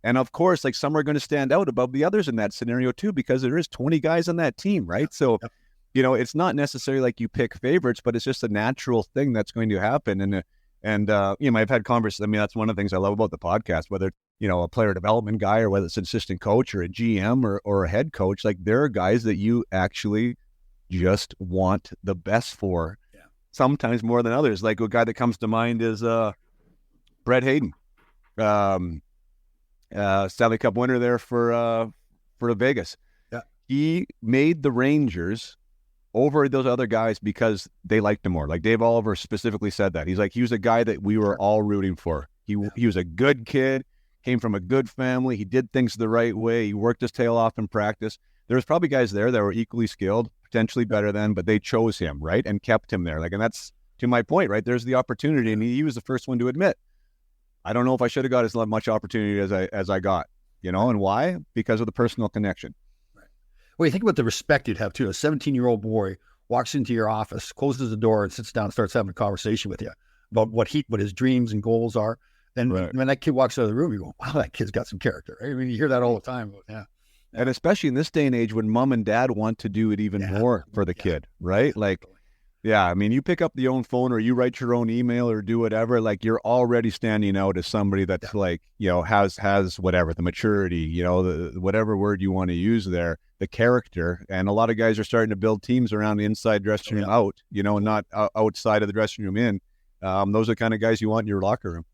And of course, like some are going to stand out above the others in that scenario too, because there is 20 guys on that team, right? So, it's not necessarily like you pick favorites, but it's just a natural thing that's going to happen. And I've had conversations. That's one of the things I love about the podcast, whether a player development guy or whether it's an assistant coach or a GM or a head coach, like there are guys that you actually just want the best for, sometimes more than others. Like a guy that comes to mind is Brett Hayden, Stanley Cup winner there for Vegas. Yeah, he made the Rangers over those other guys because they liked him more. Like Dave Oliver specifically said that. He's like, he was a guy that we were all rooting for. He was a good kid, came from a good family. He did things the right way. He worked his tail off in practice. There was probably guys there that were equally skilled, potentially better than, but they chose him, right? And kept him there. Like, and that's to my point, right? There's the opportunity. And he was the first one to admit, I don't know if I should have got as much opportunity as I got, and why? Because of the personal connection. Well, you think about the respect you'd have too. A 17-year-old boy walks into your office, closes the door, and sits down and starts having a conversation with you about what his dreams and goals are. Then when that kid walks out of the room, you go, wow, that kid's got some character. Right? You hear that all the time. Yeah. And especially in this day and age when mom and dad want to do it even more for the kid, right? Like, you pick up the own phone or you write your own email or do whatever, like you're already standing out as somebody that's like, has whatever, the maturity, the whatever word you want to use there, the character. And a lot of guys are starting to build teams around the inside dressing room out, not outside of the dressing room in. Those are the kind of guys you want in your locker room.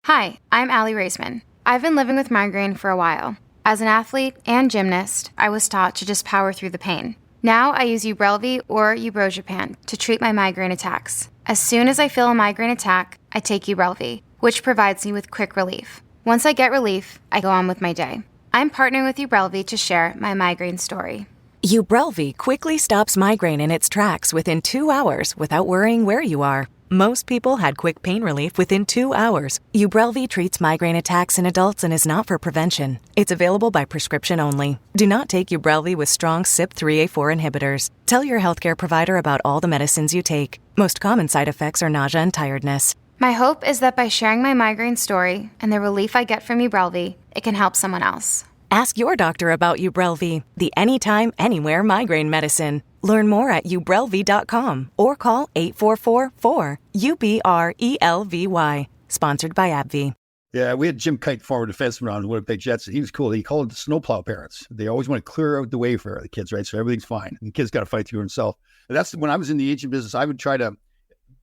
Hi, I'm Allie Raisman. I've been living with migraine for a while. As an athlete and gymnast, I was taught to just power through the pain. Now I use Ubrelvy or Ubrogepant to treat my migraine attacks. As soon as I feel a migraine attack, I take Ubrelvy, which provides me with quick relief. Once I get relief, I go on with my day. I'm partnering with Ubrelvy to share my migraine story. Ubrelvy quickly stops migraine in its tracks within 2 hours without worrying where you are. Most people had quick pain relief within 2 hours. Ubrelvy treats migraine attacks in adults and is not for prevention. It's available by prescription only. Do not take Ubrelvy with strong CYP3A4 inhibitors. Tell your healthcare provider about all the medicines you take. Most common side effects are nausea and tiredness. My hope is that by sharing my migraine story and the relief I get from Ubrelvy, it can help someone else. Ask your doctor about Ubrelvy, the anytime, anywhere migraine medicine. Learn more at ubrelvy.com or call 844-4-UBRELVY. Sponsored by AbbVie. Yeah, we had Jim Kite, former defenseman on the Winnipeg Jets. He was cool. He called it the snowplow parents. They always want to clear out the way for the kids, right? So everything's fine. And the kid's got to fight through himself. And that's when I was in the agent business. I would try to,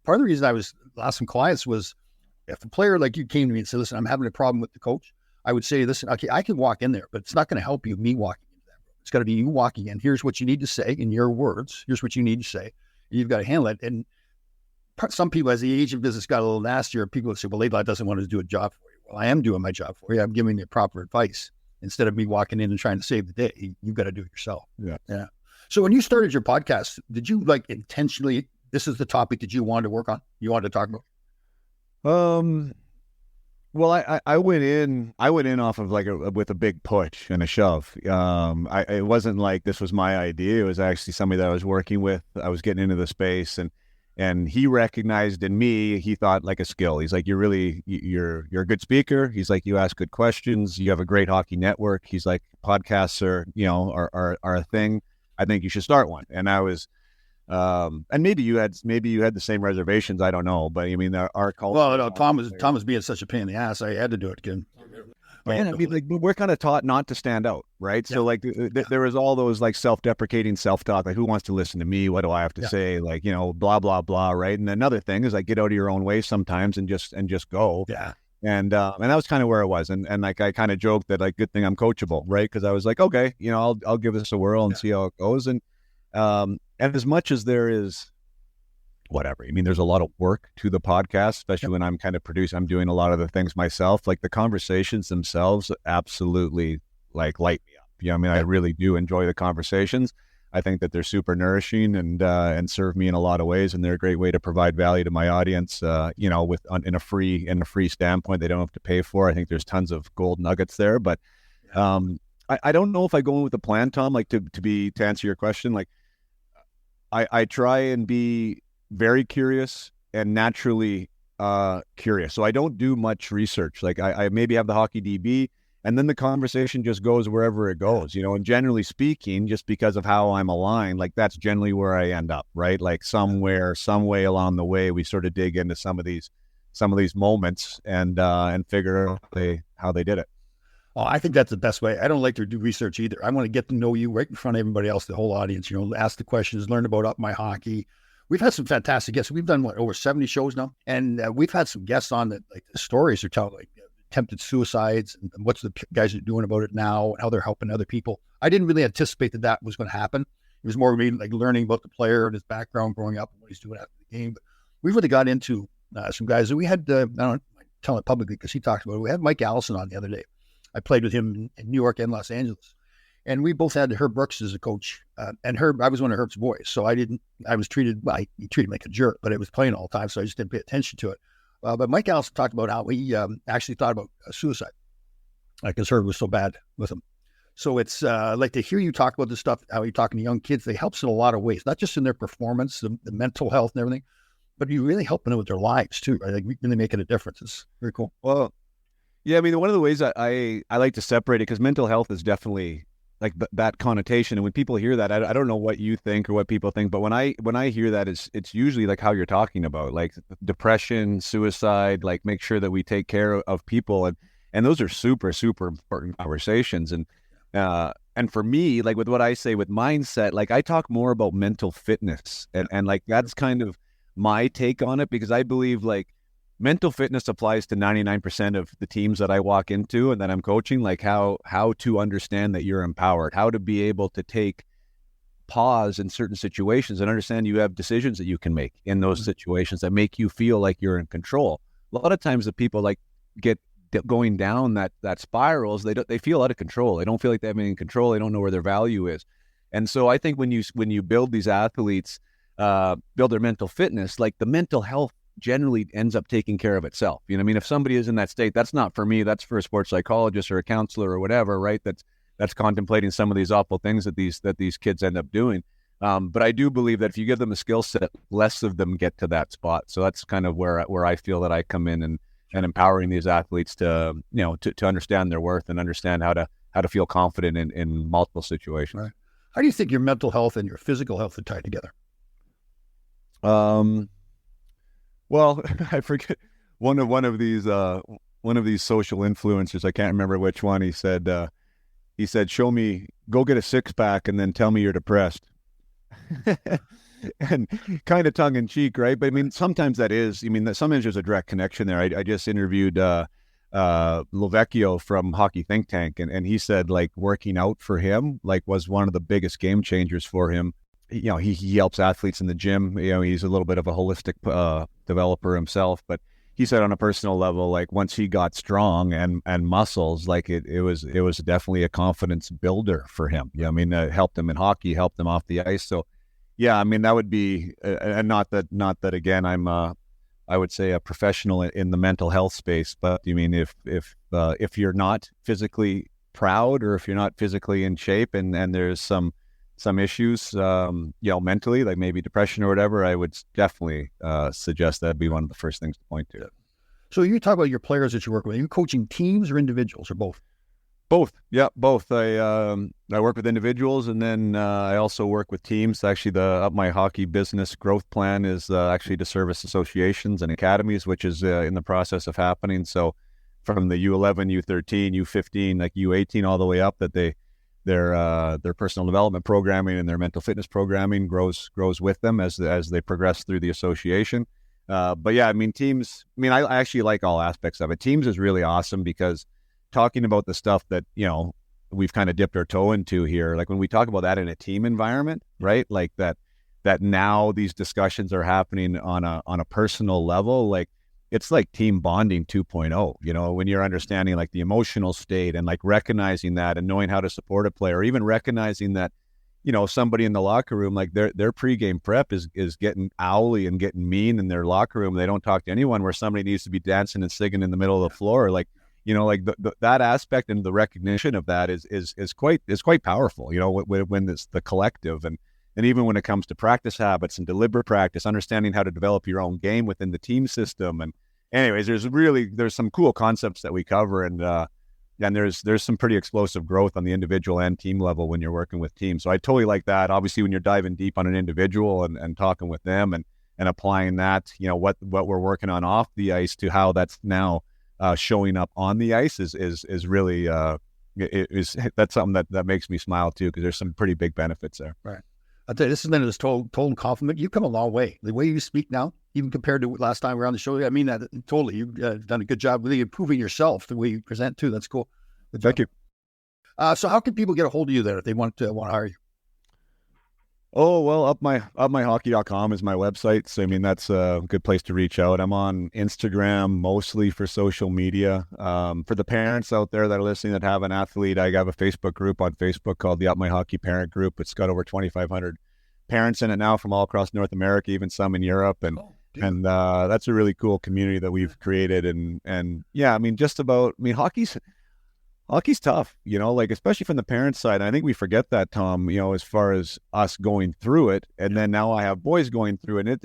part of the reason I lost some clients was if the player like you came to me and said, listen, I'm having a problem with the coach, I would say, listen, okay, I can walk in there, but it's not going to help you, me walking into that room. It's got to be you walking in. Here's what you need to say in your words. Here's what you need to say. You've got to handle it. And some people, as the agent business got a little nastier, people would say, well, Laidlaw doesn't want to do a job for you. Well, I am doing my job for you. I'm giving you proper advice. Instead of me walking in and trying to save the day, you've got to do it yourself. Yeah. So when you started your podcast, did you like intentionally, this is the topic that you wanted to work on? You wanted to talk about? Well, I went in off of with a big push and a shove. It wasn't like this was my idea. It was actually somebody that I was working with. I was getting into the space, and he recognized in me, he thought like a skill. He's like, you're a good speaker. He's like, you ask good questions. You have a great hockey network. He's like, podcasts are a thing. I think you should start one. And I was, and maybe you had the same reservations. I don't know, but I mean, our culture. Well, no, Tom was being such a pain in the ass. I had to do it again. And I mean, like, we're kind of taught not to stand out, right? Yeah. So like, there was all those like self-deprecating self-talk, like, who wants to listen to me? What do I have to say? Like, blah blah blah, right? And another thing is like, get out of your own way sometimes and just go. Yeah. And that was kind of where it was, and like I kind of joked that like, good thing I'm coachable, right? Because I was like, okay, I'll give this a whirl and see how it goes, and as much as there is whatever, I mean, there's a lot of work to the podcast, especially when I'm kind of I'm doing a lot of the things myself. Like the conversations themselves absolutely like light me up. I mean, I really do enjoy the conversations. I think that they're super nourishing and serve me in a lot of ways, and they're a great way to provide value to my audience. In a free standpoint, they don't have to pay for. I think there's tons of gold nuggets there, but I don't know if I go in with a plan, Tom. Like to answer your question, like I try and be very curious and naturally curious. So I don't do much research. Like I maybe have the hockey DB, and then the conversation just goes wherever it goes, and generally speaking, just because of how I'm aligned, like that's generally where I end up, right? Like some way along the way, we sort of dig into some of these moments and figure out how they did it. Oh, I think that's the best way. I don't like to do research either. I want to get to know you right in front of everybody else, the whole audience, ask the questions, learn about Up My Hockey. We've had some fantastic guests. We've done over 70 shows now. And we've had some guests on that, like, the stories are telling, like attempted suicides and what's the guys are doing about it now and how they're helping other people. I didn't really anticipate that was going to happen. It was more me like learning about the player and his background growing up and what he's doing after the game. But we really got into some guys that we had, I don't tell it publicly because he talked about it. We had Mike Allison on the other day. I played with him in New York and Los Angeles. And we both had Herb Brooks as a coach. And I was one of Herb's boys. So he treated me like a jerk, but I was playing all the time. So I just didn't pay attention to it. But Mike Allison talked about how he actually thought about suicide, because Herb was so bad with him. So it's like to hear you talk about this stuff, how you're talking to young kids, it helps in a lot of ways, not just in their performance, the mental health and everything, but you're really helping them with their lives too, right? Like really making a difference. It's very cool. Well, yeah, I mean, one of the ways that I like to separate it, because mental health is definitely like that connotation. And when people hear that, I don't know what you think or what people think, but when I hear that, it's usually like how you're talking about, like depression, suicide, like make sure that we take care of people. And those are super, super important conversations. And for me, like with what I say with mindset, like I talk more about mental fitness and like that's kind of my take on it, because I believe like mental fitness applies to 99% of the teams that I walk into and that I'm coaching, like how to understand that you're empowered, how to be able to take pause in certain situations and understand you have decisions that you can make in those situations that make you feel like you're in control. A lot of times the people like get going down that spirals, they feel out of control. They don't feel like they have any control. They don't know where their value is. And so I think when you build these athletes, build their mental fitness, like the mental health generally ends up taking care of itself. You know what I mean? If somebody is in that state, that's not for me. That's for a sports psychologist or a counselor or whatever, right? That's contemplating some of these awful things that these kids end up doing. But I do believe that if you give them a skill set, less of them get to that spot. So that's kind of where I feel that I come in and empowering these athletes to understand their worth and understand how to feel confident in multiple situations. Right. How do you think your mental health and your physical health are tied together? Well, I forget one of these social influencers. I can't remember which one. He said, "Show me, go get a 6-pack, and then tell me you're depressed." And kind of tongue in cheek, right? But I mean, sometimes that is. I mean, sometimes there's a direct connection there. I just interviewed Lovecchio from Hockey Think Tank, and he said like working out for him like was one of the biggest game changers for him. You know, he helps athletes in the gym. You know, he's a little bit of a holistic developer himself, but he said on a personal level, like once he got strong and muscles, like it was definitely a confidence builder for him. Yeah, I mean, it helped him in hockey, helped him off the ice. So, yeah, I mean, that would be, and not that again, I'm I would say a professional in the mental health space, but you mean if you're not physically proud or if you're not physically in shape and there's some issues, mentally, like maybe depression or whatever, I would definitely suggest that'd be one of the first things to point to. So you talk about your players that you work with. Are you coaching teams or individuals or both? Both. Yeah, both. I work with individuals and then I also work with teams. Actually, the Up My Hockey business growth plan is actually to service associations and academies, which is in the process of happening. So from the U11, U13, U15, like U18 all the way up, that their personal development programming and their mental fitness programming grows with them as they progress through the association. But yeah, I mean, teams, I mean, I actually like all aspects of it. Teams is really awesome because talking about the stuff that, you know, we've kind of dipped our toe into here, like when we talk about that in a team environment, right? Like that now these discussions are happening on a personal level, like it's like team bonding 2.0, you know, when you're understanding like the emotional state and like recognizing that and knowing how to support a player, or even recognizing that, you know, somebody in the locker room, like their pregame prep is getting owly and getting mean in their locker room. They don't talk to anyone, where somebody needs to be dancing and singing in the middle of the floor. Like, you know, like that aspect and the recognition of that is quite powerful, you know, when it's the collective and even when it comes to practice habits and deliberate practice, understanding how to develop your own game within the team system. And anyways, there's some cool concepts that we cover, and there's some pretty explosive growth on the individual and team level when you're working with teams. So I totally like that. Obviously, when you're diving deep on an individual and talking with them and applying that, you know, what we're working on off the ice to how that's now showing up on the ice is really that's something that makes me smile too, because there's some pretty big benefits there. Right. I'll tell you, this has been a total compliment. You've come a long way. The way you speak now, even compared to last time we were on the show, I mean that totally. You've done a good job really improving yourself, the way you present too. That's cool. Thank you. So how can people get a hold of you there if they want to hire you? Oh, well, upmyhockey.com is my website. So, I mean, that's a good place to reach out. I'm on Instagram mostly for social media. For the parents out there that are listening that have an athlete, I have a Facebook group on Facebook called the Up My Hockey Parent Group. It's got over 2,500 parents in it now from all across North America, even some in Europe. And that's a really cool community that we've created. And yeah, I mean, hockey's tough, you know, like especially from the parent side. I think we forget that, Tom, you know, as far as us going through it. And then now I have boys going through it. And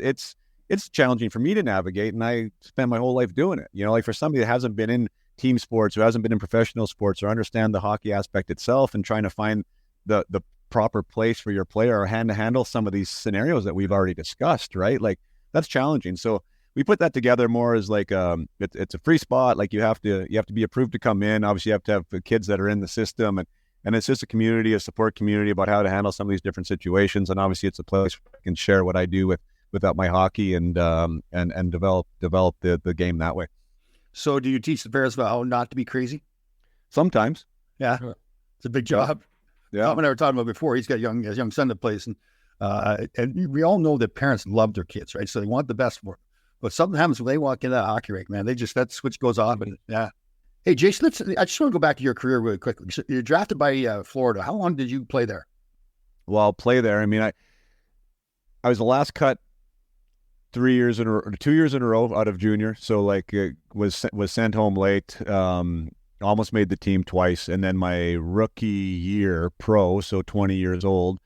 it's challenging for me to navigate. And I spent my whole life doing it. You know, like for somebody that hasn't been in team sports or hasn't been in professional sports or understand the hockey aspect itself and trying to find the proper place for your player or to handle some of these scenarios that we've already discussed, right? Like that's challenging. So we put that together more as like it's a free spot. Like you have to be approved to come in. Obviously, you have to have the kids that are in the system, and it's just a community, a support community about how to handle some of these different situations. And obviously, it's a place where I can share what I do with Up My Hockey and develop the game that way. So, do you teach the parents about how not to be crazy? Sometimes, yeah, it's a big job. Yeah, Tom and I were talking about before. He's got a young son that plays, and we all know that parents love their kids, right? So they want the best for them. But something happens when they walk into that hockey rink, man. That switch goes on. But Hey, Jason, I just want to go back to your career really quickly. So you're drafted by Florida. How long did you play there? Well, I'll play there. I mean, I was the last cut 2 years in a row out of junior. So like it was sent home late. Almost made the team twice, and then my rookie year pro, so 20 years old.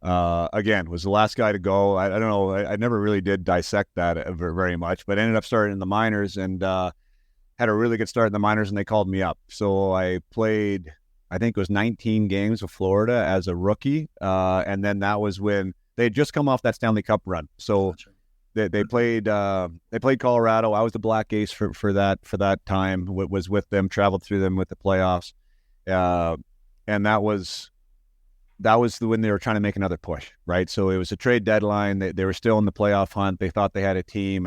Again, was the last guy to go. I don't know. I never really did dissect that very much, but ended up starting in the minors and had a really good start in the minors, and they called me up. So I played, I think it was 19 games with Florida as a rookie, and then that was when they had just come off that Stanley Cup run. So they played Colorado. I was the black ace for that time. Was with them, traveled through them with the playoffs, and that was when they were trying to make another push, right? So it was a trade deadline. They were still in the playoff hunt. They thought they had a team,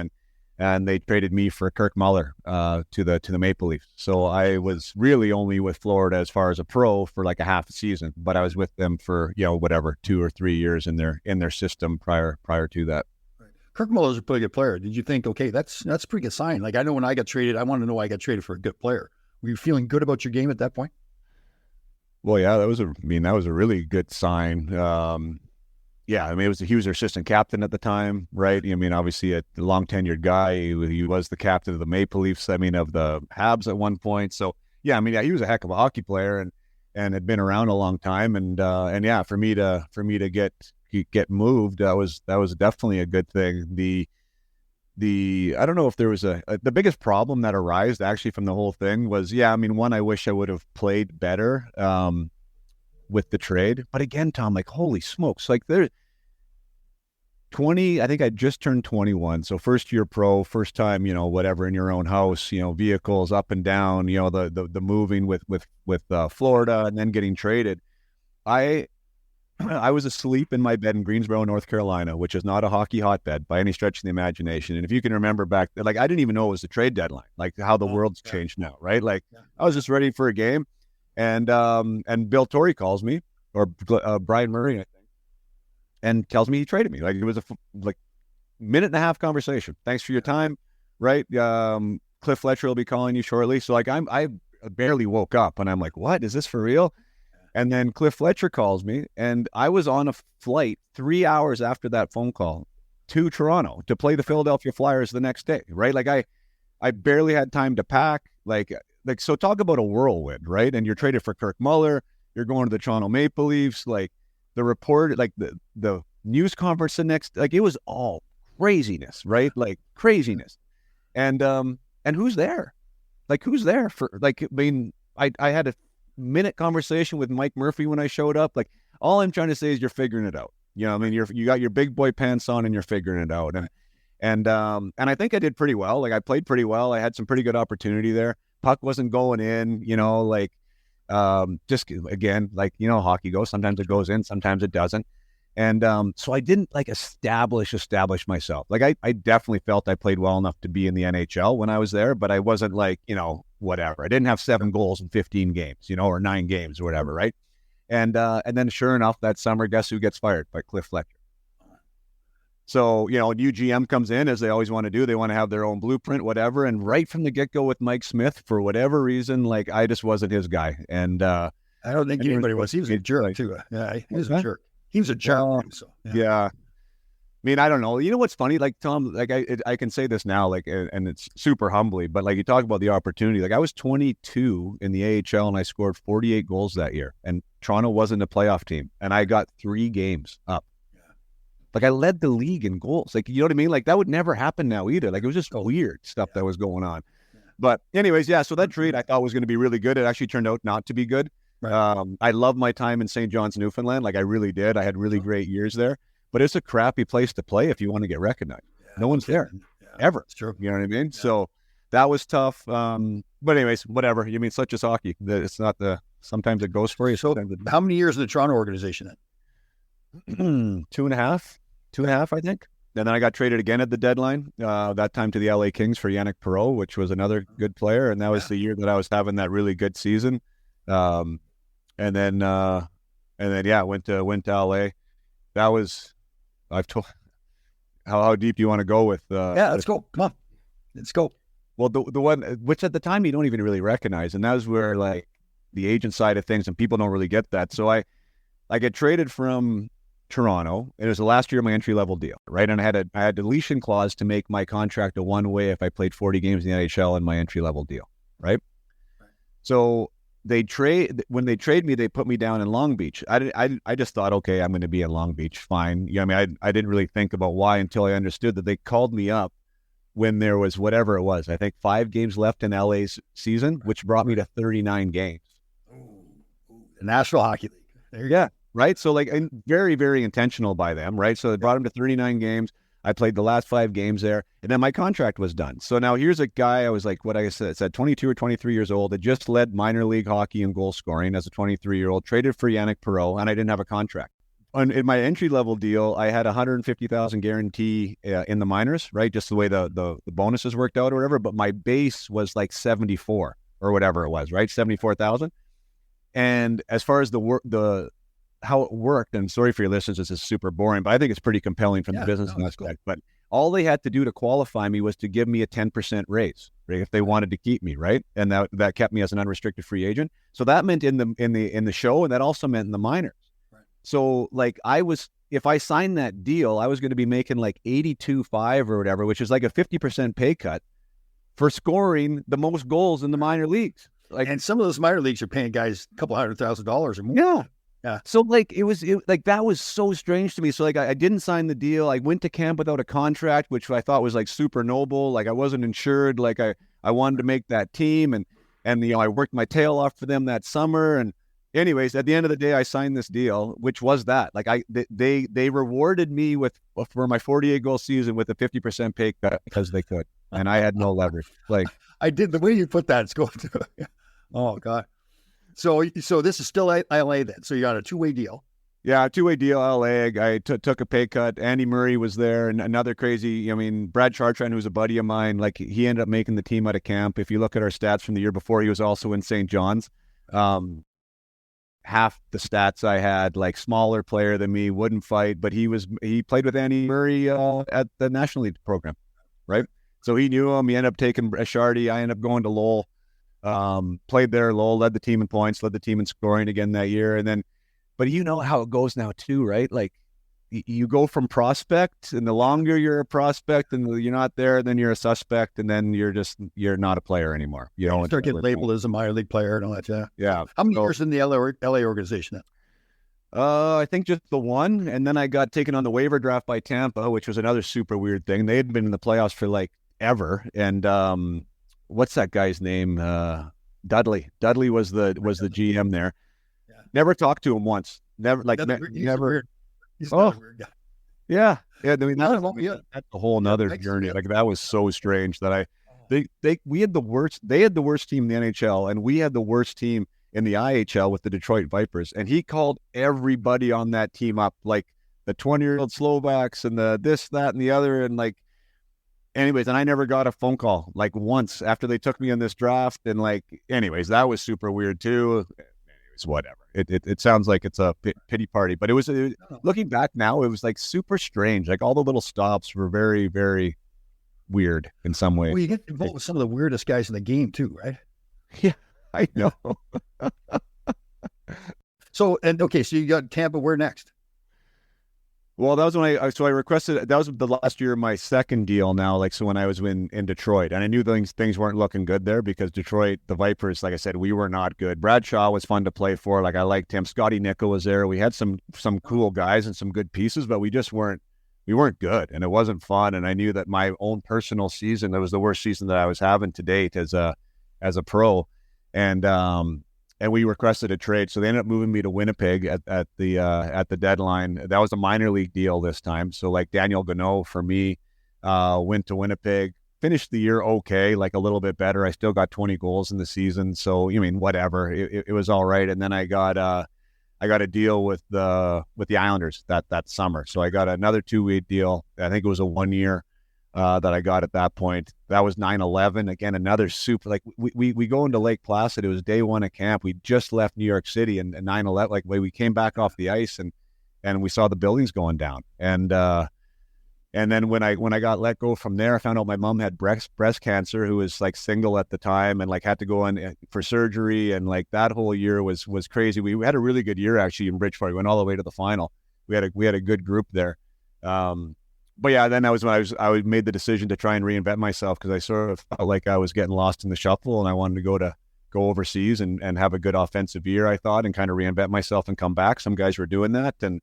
and they traded me for Kirk Muller to the Maple Leafs. So I was really only with Florida as far as a pro for like a half a season, but I was with them for 2 or 3 years in their system prior to that. Kirk Muller's a pretty good player. Did you think, okay, that's a pretty good sign? Like, I know when I got traded, I wanted to know I got traded for a good player. Were you feeling good about your game at that point? Well, yeah, that was a really good sign. Yeah, I mean, he was their assistant captain at the time, right? I mean, obviously a long tenured guy. He was the captain of the Maple Leafs. I mean, of the Habs at one point. So yeah, I mean, yeah, he was a heck of a hockey player and had been around a long time. And yeah, for me to get moved, that was definitely a good thing. I don't know if there was the biggest problem that arose actually from the whole thing was, yeah, I mean, one, I wish I would have played better with the trade. But again, Tom, like, holy smokes, like I think I just turned 21. So first year pro, first time, whatever, in your own house, vehicles up and down, the moving with Florida and then getting traded. I was asleep in my bed in Greensboro, North Carolina, which is not a hockey hotbed by any stretch of the imagination. And if you can remember back, like, I didn't even know it was the trade deadline, like how the world's changed now, right? Like, I was just ready for a game, and Bill Torrey calls me, or Brian Murray, I think, and tells me he traded me. Like, it was a minute and a half conversation. Thanks for your time, right? Cliff Fletcher will be calling you shortly. So like, I barely woke up, and I'm like, what? Is this for real? And then Cliff Fletcher calls me, and I was on a flight 3 hours after that phone call to Toronto to play the Philadelphia Flyers the next day, right? Like, I barely had time to pack. Like, so talk about a whirlwind, right? And you're traded for Kirk Muller. You're going to the Toronto Maple Leafs. Like, the report, like the news conference the next, like, it was all craziness, right? Like, craziness. And who's there? Like, who's there for, like, I mean, I had a minute conversation with Mike Murphy when I showed up. Like, all I'm trying to say is you're figuring it out. I mean, you got your big boy pants on and you're figuring it out. And I think I did pretty well. Like, I played pretty well. I had some pretty good opportunity there. Puck wasn't going in, like, just again, like, hockey goes. Sometimes it goes in, sometimes it doesn't. And so I didn't like establish myself. Like, I definitely felt I played well enough to be in the NHL when I was there, but I wasn't like, whatever. I didn't have 7 goals in 15 games, or 9 games or whatever, right? And then sure enough, that summer, guess who gets fired? By Cliff Fletcher. So, new GM comes in, as they always want to do. They want to have their own blueprint, whatever. And right from the get-go with Mike Smith, for whatever reason, like, I just wasn't his guy. And I don't think anybody was. He was a jerk too. Yeah, he was a jerk. He was a jerk. So, yeah. I mean, I don't know. You know what's funny? Like, Tom, like, I can say this now, like, and it's super humbly, but like, you talk about the opportunity. Like, I was 22 in the AHL and I scored 48 goals that year, and Toronto wasn't a playoff team, and I got 3 games up. Yeah. Like, I led the league in goals. Like, you know what I mean? Like, that would never happen now either. Like, it was just weird stuff that was going on. Yeah. But anyways, yeah. So that trade I thought was going to be really good. It actually turned out not to be good. Right. I loved my time in St. John's, Newfoundland. Like, I really did. I had really great years there. But it's a crappy place to play if you want to get recognized. Yeah, no one's there, ever. It's true. You know what I mean? Yeah. So that was tough. But anyways, whatever. You mean, such as hockey. It's not sometimes it goes for you. So how many years in the Toronto organization then? 2.5, I think. And then I got traded again at the deadline, that time to the LA Kings for Yannick Perreault, which was another good player. And that was the year that I was having that really good season. And then, went to LA. That was, I've told, how deep do you want to go with? Let's go. Come on. Let's go. Well, the one which at the time you don't even really recognize, and that was where like the agent side of things, and people don't really get that. So I get traded from Toronto. It was the last year of my entry level deal, right? And I had a deletion clause to make my contract a one way if I played 40 games in the NHL in my entry level deal, right? So when they trade me, they put me down in Long Beach. I just thought, okay, I'm going to be in Long Beach, fine. I mean, I didn't really think about why until I understood that they called me up when there was whatever it was. I think 5 games left in LA's season, which brought me to 39 games. The National Hockey League. There you go. Yeah, right. So like, very, very intentional by them, right? So they brought him to 39 games. I played the last 5 games there, and then my contract was done. So now here's a guy, I was like, what I said 22 or 23 years old, that just led minor league hockey in goal scoring as a 23-year-old, traded for Yannick Perreault, and I didn't have a contract. In my entry-level deal, I had $150,000 guarantee in the minors, right? Just the way the bonuses worked out or whatever, but my base was like 74 or whatever it was, right? 74,000. And as far as how it worked, and sorry for your listeners, this is super boring, but I think it's pretty compelling from the business aspect. Cool. But all they had to do to qualify me was to give me a 10% raise, right, if they wanted to keep me, right? And that kept me as an unrestricted free agent. So that meant in the show, and that also meant in the minors. Right. So like if I signed that deal, I was going to be making like 82.5 or whatever, which is like a 50% pay cut for scoring the most goals in the minor leagues. Like, and some of those minor leagues are paying guys a couple $100,000 or more. Yeah. So like it like that was so strange to me. So like I didn't sign the deal. I went to camp without a contract, which I thought was like super noble. Like I wasn't insured. Like I wanted to make that team, and I worked my tail off for them that summer. And anyways, at the end of the day, I signed this deal, which was that. Like they rewarded me for my 48 goal season with a 50% pay cut because they could, and I had no leverage. Like I did the way you put that. It's going to. Oh God. So this is still LA then. So you got a 2-way deal. Yeah, 2-way deal, LA. I took a pay cut. Andy Murray was there, and another crazy, Brad Chartrand, who's a buddy of mine, like he ended up making the team out of camp. If you look at our stats from the year before, he was also in St. John's. Half the stats I had, like smaller player than me, wouldn't fight, but he played with Andy Murray at the National League program, right? So he knew him. He ended up taking Shardy. I ended up going to Lowell. Played there, Lowell, led the team in points, led the team in scoring again that year. And then, but you know how it goes now too, right? Like you go from prospect, and the longer you're a prospect and you're not there, then you're a suspect, and then you're not a player anymore. You don't start getting labeled as a minor league player and all that. Yeah. Yeah. How many years in the LA organization now? I think just the one. And then I got taken on the waiver draft by Tampa, which was another super weird thing. They had been in the playoffs for like ever. And, what's that guy's name? Dudley. Dudley was the GM there. Yeah. Never talked to him once. Never never. He's a weird guy. Yeah. I mean that's a whole nother journey. Like that was so strange that we had the worst. They had the worst team in the NHL, and we had the worst team in the IHL with the Detroit Vipers. And he called everybody on that team up, like the 20-year-old Slovaks and the this, that, and the other, and like. Anyways, and I never got a phone call like once after they took me in this draft. And like, anyways, that was super weird too. Anyways, whatever. It sounds like it's a pity party, but it was looking back now, it was like super strange. Like all the little stops were very, very weird in some ways. Well, you get involved with some of the weirdest guys in the game too, right? Yeah, I know. So you got Tampa. Where next? Well, that was when I requested, that was the last year of my second deal now, like, so when I was in Detroit, and I knew things weren't looking good there because Detroit, the Vipers, like I said, we were not good. Bradshaw was fun to play for. Like, I liked him. Scotty Nickel was there. We had some cool guys and some good pieces, but we weren't good, and it wasn't fun. And I knew that my own personal season, that was the worst season that I was having to date as a pro. And we requested a trade, so they ended up moving me to Winnipeg at the deadline. That was a minor league deal this time. So like Daniel Gano for me went to Winnipeg, finished the year okay, like a little bit better. I still got 20 goals in the season, so whatever. It was all right. And then I got a deal with the Islanders that summer. So I got another 2-way deal. I think it was a 1 year. That I got at that point. That was 9/11. Again, another super, like we go into Lake Placid. It was day one of camp. We just left New York City, and 9/11, like we came back off the ice and we saw the buildings going down. And And then when I got let go from there, I found out my mom had breast cancer, who was like single at the time and like had to go in for surgery. And like that whole year was crazy. We had a really good year actually in Bridgeport. We went all the way to the final. We had a good group there. But yeah, then that was when I made the decision to try and reinvent myself, because I sort of felt like I was getting lost in the shuffle, and I wanted to go overseas and have a good offensive year, I thought, and kind of reinvent myself and come back. Some guys were doing that, and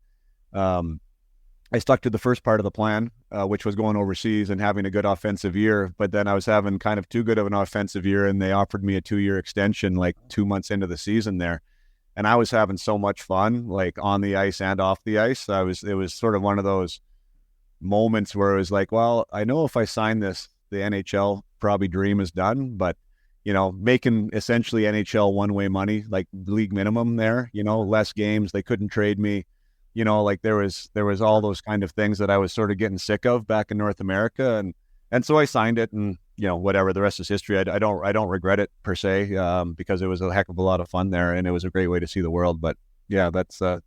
I stuck to the first part of the plan, which was going overseas and having a good offensive year. But then I was having kind of too good of an offensive year, and they offered me a 2-year extension like 2 months into the season there. And I was having so much fun, like on the ice and off the ice. It was sort of one of those moments where it was like, well, I know if I sign this, the NHL probably dream is done, but making essentially NHL one-way money, like league minimum there, less games, they couldn't trade me. Like there was all those kind of things that I was sort of getting sick of back in North America. And so I signed it, and, whatever, the rest is history. I don't regret it per se, because it was a heck of a lot of fun there, and it was a great way to see the world. But yeah, that's, so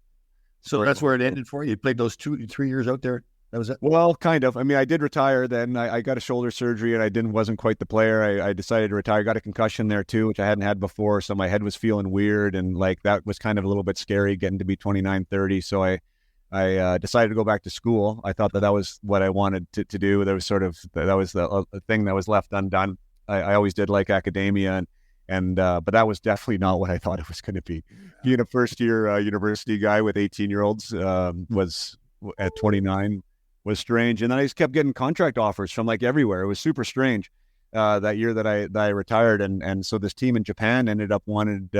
that's where it ended for you. You played those 2-3 years out there. That was it? Well, kind of. I mean, I did retire then. I got a shoulder surgery, and I wasn't quite the player. I decided to retire. I got a concussion there too, which I hadn't had before. So my head was feeling weird, and like that was kind of a little bit scary getting to be 29, 30. So I decided to go back to school. I thought that was what I wanted to do. That was the thing that was left undone. I always did like academia, but that was definitely not what I thought it was going to be. Being a first-year university guy with 18-year-olds was at 29. Was strange. And then I just kept getting contract offers from like everywhere. It was super strange that year that I retired. And so this team in Japan ended up wanted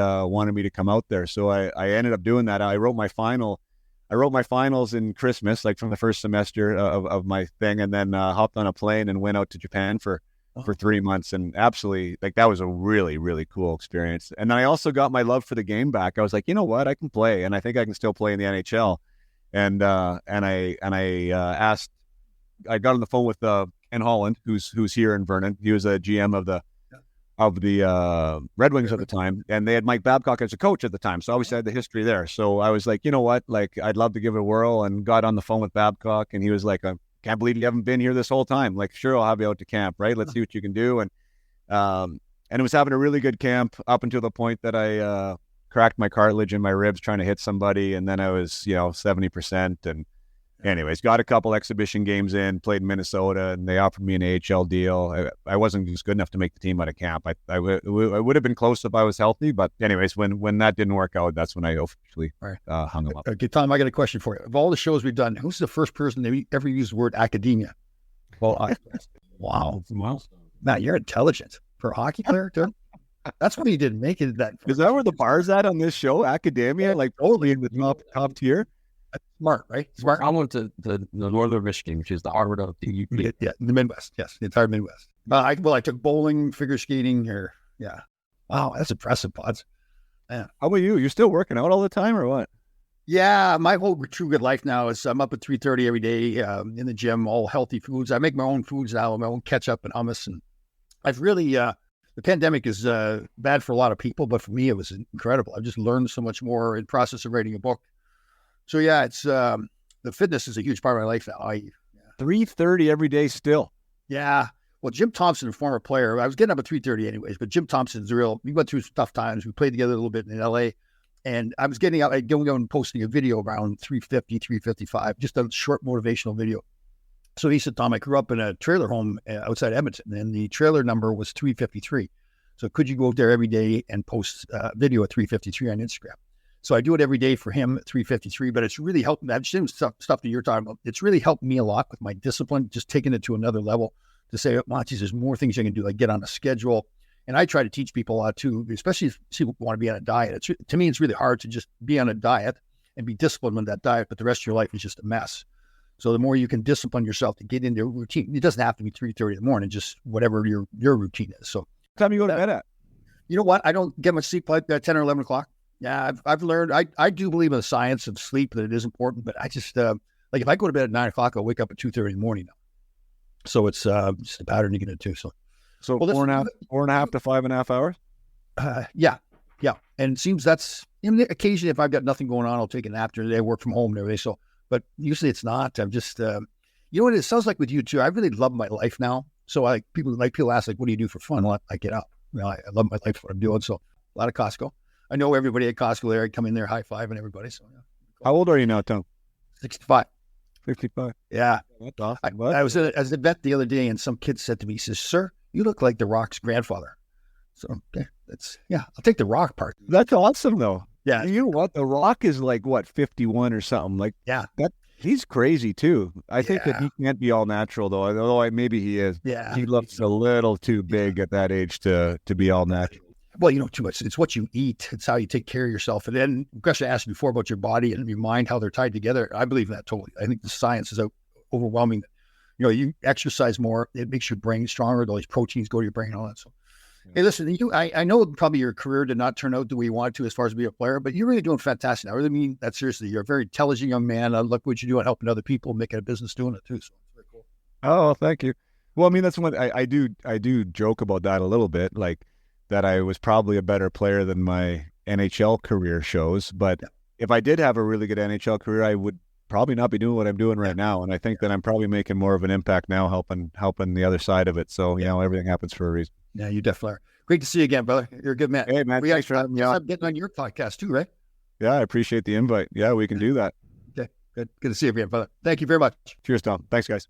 me to come out there. So I ended up doing that. I wrote my finals in Christmas, like from the first semester of my thing, and then hopped on a plane and went out to Japan for 3 months. And absolutely, like, that was a really, really cool experience. And then I also got my love for the game back. I was like, you know what, I can play, and I think I can still play in the NHL. And I asked, I got on the phone with Ken Holland, who's here in Vernon. He was a GM of the Red Wings at the time, and they had Mike Babcock as a coach at the time. So obviously I had the history there. So I was like, you know what, like, I'd love to give it a whirl, and got on the phone with Babcock, and he was like, I can't believe you haven't been here this whole time. Like, sure, I'll have you out to camp, right? Let's see what you can do. And it was having a really good camp up until the point that I cracked my cartilage in my ribs trying to hit somebody, and then I was 70%. And anyways, got a couple exhibition games in, played in Minnesota, and they offered me an AHL deal. I wasn't just good enough to make the team out of camp. I would have been close if I was healthy, but anyways, when that didn't work out, that's when I officially hung them up. Okay, Tom, I got a question for you. Of all the shows we've done, who's the first person to ever use the word academia? Well, wow, Matt, you're intelligent for a hockey player too. That's why you didn't make it. Is that where the bar's at on this show? Academia, like totally in the top tier. Smart, right? Smart. I went to the Northern Michigan, which is the Harvard of the UP. Yeah, the Midwest. Yes, the entire Midwest. I took bowling, figure skating. Wow, that's impressive, Pods. Yeah. How about you? You're still working out all the time, or what? Yeah, my whole true good life now is I'm up at 3:30 every day in the gym, all healthy foods. I make my own foods now, my own ketchup and hummus, and I've really. The pandemic is bad for a lot of people, but for me, it was incredible. I've just learned so much more in the process of writing a book. So yeah, it's the fitness is a huge part of my life now. 3:30 every day still. Yeah. Well, Jim Thompson, a former player, I was getting up at 3:30 anyways, but Jim Thompson's we went through some tough times. We played together a little bit in LA, and I was getting out, going out and posting a video around 3:50, 3:55, just a short motivational video. So he said, Tom, I grew up in a trailer home outside Edmonton, and the trailer number was 353. So could you go out there every day and post video at 353 on Instagram? So I do it every day for him at 353, but it's really helped me. I've seen stuff that you're talking about. It's really helped me a lot with my discipline, just taking it to another level to say, Monty, there's more things you can do, like get on a schedule. And I try to teach people a lot too, especially if people want to be on a diet. To me, it's really hard to just be on a diet and be disciplined with that diet, but the rest of your life is just a mess. So the more you can discipline yourself to get into a routine, it doesn't have to be 3:30 in the morning, just whatever your routine is. So what time you go to bed at? You know what? I don't get much sleep like 10 or 11 o'clock. Yeah, I've learned, I do believe in the science of sleep, that it is important, but I just, like if I go to bed at 9 o'clock, I'll wake up at 2:30 in the morning now. So it's just a pattern to get into. So well, 4.5 to 5.5 hours? Yeah. And it seems that's, occasionally if I've got nothing going on, I'll take a nap during the day, work from home and everything. So, but usually it's not. I'm just, You know what it sounds like with you too? I really love my life now. So people ask, like, what do you do for fun? Well, I get up. I love my life, what I'm doing. So a lot of Costco. I know everybody at Costco there. I come in there, high five and everybody. So yeah. How old are you now, Tom? 65. 55. Yeah. That's awesome. I was at an event the other day and some kid said to me, he says, "Sir, you look like The Rock's grandfather." So okay, I'll take the Rock part. That's awesome though. Yeah. You know what? The Rock is like, what, 51 or something? Like, yeah. He's crazy too. I think that he can't be all natural though, although maybe he is. Yeah. He looks a little too big at that age to be all natural. Well, too much. It's what you eat. It's how you take care of yourself. And then, the question I asked before about your body and your mind, how they're tied together. I believe that totally. I think the science is overwhelming. You exercise more, it makes your brain stronger. All these proteins go to your brain, all that. So, hey, listen, I know probably your career did not turn out the way you wanted to as far as being a player, but you're really doing fantastic. I really mean that seriously. You're a very intelligent young man. I look what you're doing, helping other people, making a business doing it too. So it's very cool. Oh, thank you. Well, I mean, that's what I do joke about that a little bit, like that I was probably a better player than my NHL career shows. But if I did have a really good NHL career, I would probably not be doing what I'm doing right now. And I think that I'm probably making more of an impact now, helping the other side of it. So, everything happens for a reason. Yeah, you definitely are. Great to see you again, brother. You're a good man. Hey, man, thanks for having me on. I'm getting on your podcast too, right? Yeah, I appreciate the invite. Yeah, we can do that. Okay, good to see you again, brother. Thank you very much. Cheers, Tom. Thanks, guys.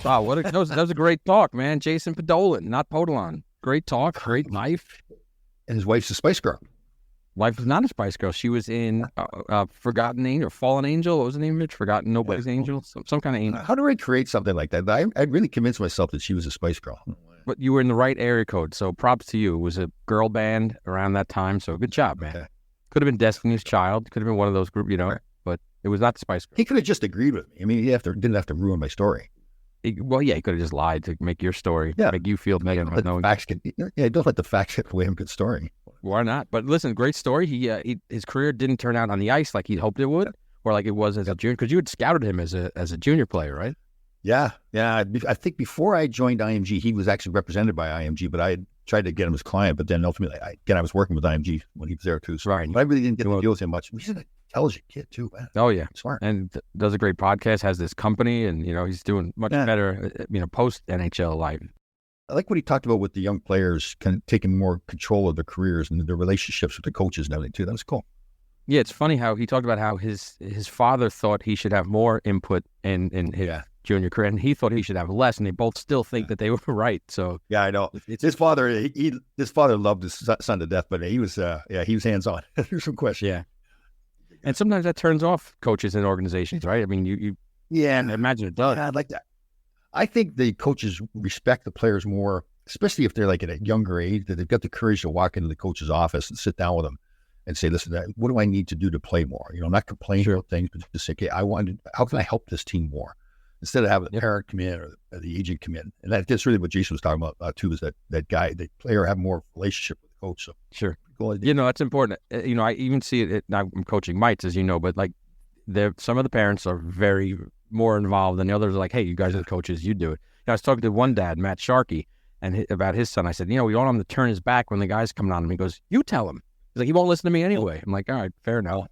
Wow, that was a great talk, man. Jason Podollan, not Podollan. Great talk, great life. And his wife's a Spice Girl. Wife was not a Spice Girl. She was in Forgotten Angel or Fallen Angel. What was the name of it? Forgotten Nobody's Angel? Some kind of angel. How do I create something like that? I really convinced myself that she was a Spice Girl. But you were in the right area code, so props to you. It was a girl band around that time, so good job, man. Okay. Could have been Destiny's Child. Could have been one of those groups, right. But it was not the Spice Girl. He could have just agreed with me. I mean, he didn't have to ruin my story. He could have just lied to make your story, make you feel better. Don't let the facts get away from a good story. Why not? But listen, great story. His career didn't turn out on the ice like he'd hoped it would, or like it was as a junior, because you had scouted him as a junior player, right? Yeah. I think before I joined IMG, he was actually represented by IMG, but I had tried to get him as client. But then ultimately, I was working with IMG when he was there too. So right. But I really didn't get to deal with him much. He's an intelligent kid too, man. Oh yeah, smart, and does a great podcast. Has this company, and he's doing much better. Post NHL life. I like what he talked about with the young players, kind of taking more control of their careers and their relationships with the coaches and everything too. That was cool. Yeah, it's funny how he talked about how his father thought he should have more input in his junior career, and he thought he should have less, and they both still think that they were right. So yeah, I know. His father loved his son to death, but he was hands on. There's some question. Yeah, and sometimes that turns off coaches and organizations, right? I mean, you imagine it does. Yeah, I'd like that. I think the coaches respect the players more, especially if they're like at a younger age, that they've got the courage to walk into the coach's office and sit down with them and say, listen, what do I need to do to play more? Not complain about things, but just say, okay, how can I help this team more? Instead of having the parent come in or the agent come in. And that's really what Jason was talking about too, is that the player have more relationship with the coach. So sure. That's important. I even see it, I'm coaching mites, as you know, but like some of the parents are very more involved than the others are like, hey, you guys are the coaches, you do it. I was talking to one dad, Matt Sharkey, and about his son. I said, we don't want him to turn his back when the guy's coming on him. He goes, you tell him. He's like, he won't listen to me anyway. I'm like, all right, fair enough.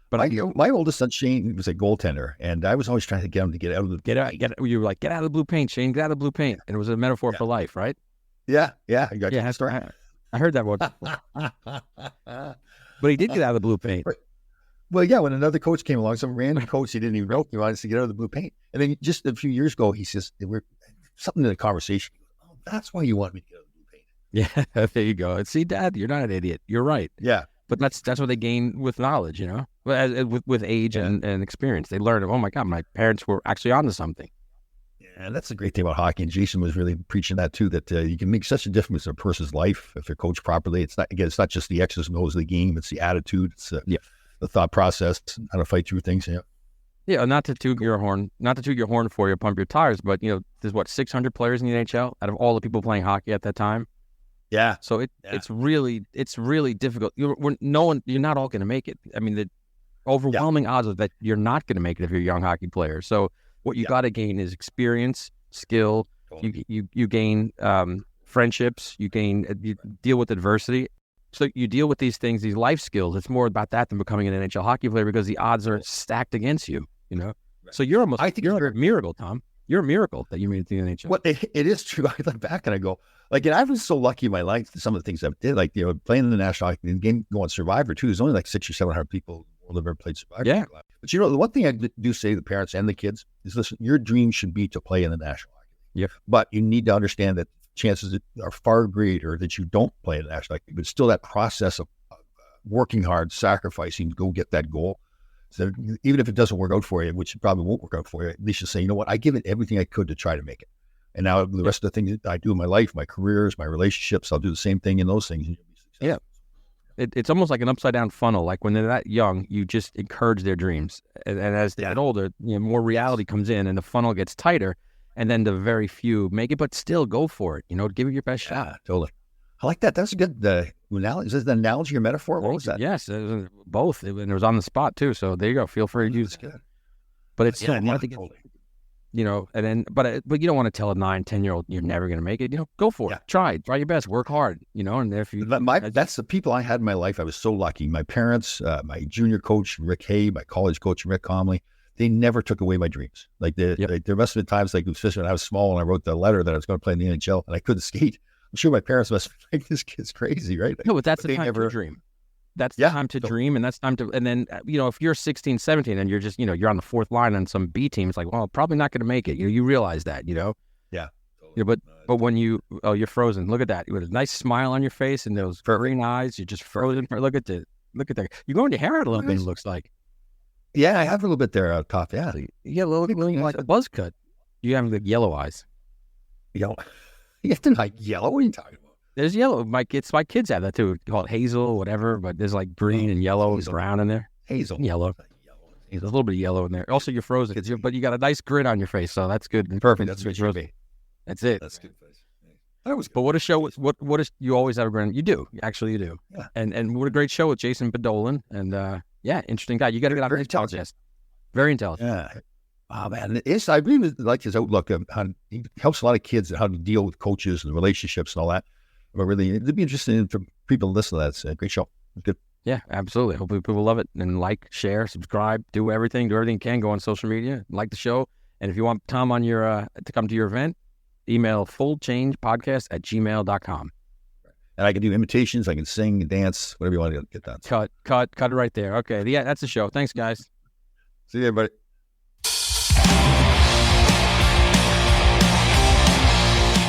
But my oldest son, Shane, was a goaltender, and I was always trying to get him to get out of the You were like, get out of the blue paint, Shane, get out of the blue paint. And it was a metaphor for life, right? Yeah. I got you. Story. I heard that one before. But he did get out of the blue paint. Right. Well, yeah, when another coach came along, some random coach he didn't even know, he wanted us to get out of the blue paint. And then just a few years ago, he says, something in the conversation, oh, that's why you want me to get out of the blue paint. Yeah, there you go. See, Dad, you're not an idiot. You're right. Yeah. But that's what they gain with knowledge, with age and experience. They learn, oh my God, my parents were actually onto something. Yeah, that's the great thing about hockey. And Jason was really preaching that too, that you can make such a difference in a person's life if they're coached properly. It's not just the X's and O's of the game. It's the attitude. It's the thought process, how to fight through things. Yeah, not to toot your horn for you, pump your tires, but there's 600 players in the NHL out of all the people playing hockey at that time. Yeah. So it's really difficult. You're not all going to make it. I mean, the overwhelming odds are that you're not going to make it if you're a young hockey player. So what you got to gain is experience, skill. Totally. You gain friendships. You deal with adversity. So you deal with these things, these life skills. It's more about that than becoming an NHL hockey player because the odds are stacked against you, you know? So you're almost, I think you're like a miracle, Tom. You're a miracle that you made it to the NHL. Well, it is true. I look back and I go, like, and I was so lucky in my life, some of the things I did, like, you know, playing in the National Hockey League, game going Survivor too. There's only like 600 or 700 people who have ever played Survivor. Yeah. But you know, the one thing I do say to the parents and the kids is, listen, your dream should be to play in the National Hockey League. Yep. But you need to understand that chances are far greater that you don't play in the National Hockey League, but still that process of working hard, sacrificing to go get that goal. So even if it doesn't work out for you, which it probably won't work out for you, at least you say, you know what, I give it everything I could to try to make it. And now the rest of the things that I do in my life, my careers, my relationships, I'll do the same thing in those things. Yeah. It's almost like an upside down funnel. Like when they're that young, you just encourage their dreams. And as they get older, you know, more reality comes in and the funnel gets tighter. And then the very few make it, but still go for it. You know, give it your best shot. Totally. I like that. That's a good analogy. Is this an analogy or metaphor? What was that? Yes, it was both. And it was on the spot too. So there you go. Feel free to use it. But it's still, you know, and then, but you don't want to tell a 9-10-year-old you're never going to make it. You know, go for it. Try your best. Work hard. You know, and if you, that's the people I had in my life. I was so lucky. My parents, my junior coach Rick Hay, my college coach Rick Comley, they never took away my dreams. Like there must have been times, like especially when I was small and I wrote the letter that I was going to play in the NHL and I couldn't skate. I'm sure my parents must be like, this kid's crazy, right? No, but that's the time to dream. That's the time to dream, and that's time to, and then, you know, if you're 16, 17 and you're just, you know, you're on the fourth line on some B team, it's like, well, probably not going to make it. You know, you realize that, you know? Yeah. You know, but when you're frozen. Look at that. You have a nice smile on your face and those green eyes. You're just frozen. Look at that. You're growing your hair out a little bit, it looks like. Yeah, I have a little bit there out top. Yeah. You get a little like a buzz cut. You have the yellow eyes. Yellow. You have to like yellow. What are you talking about? There's yellow. My kids have that too. Call it hazel, whatever. But there's like green and yellow and brown in there. Hazel. Yellow. There's a little bit of yellow in there. Also, you're frozen, but you got a nice grin on your face, so that's good. Perfect. That's what you be. That's it. That's good face. But what a show! What is, you always have a grin? You do. Actually, you do. Yeah. And what a great show with Jason Podollan. And interesting guy. You got to get on his podcast. Very intelligent. Yeah. Oh man, I really like his outlook. He helps a lot of kids how to deal with coaches and relationships and all that. But really, it'd be interesting for people to listen to that. It's a great show. It's good. Yeah, absolutely. Hopefully people love it and like, share, subscribe, do everything you can. Go on social media, like the show. And if you want Tom on your to come to your event, email fullchangepodcast@gmail.com. And I can do imitations. I can sing, dance, whatever you want to get done. Cut it right there. Okay, yeah, that's the show. Thanks, guys. See you, everybody.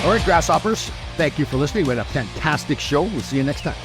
All right, Grasshoppers, thank you for listening. We had a fantastic show. We'll see you next time.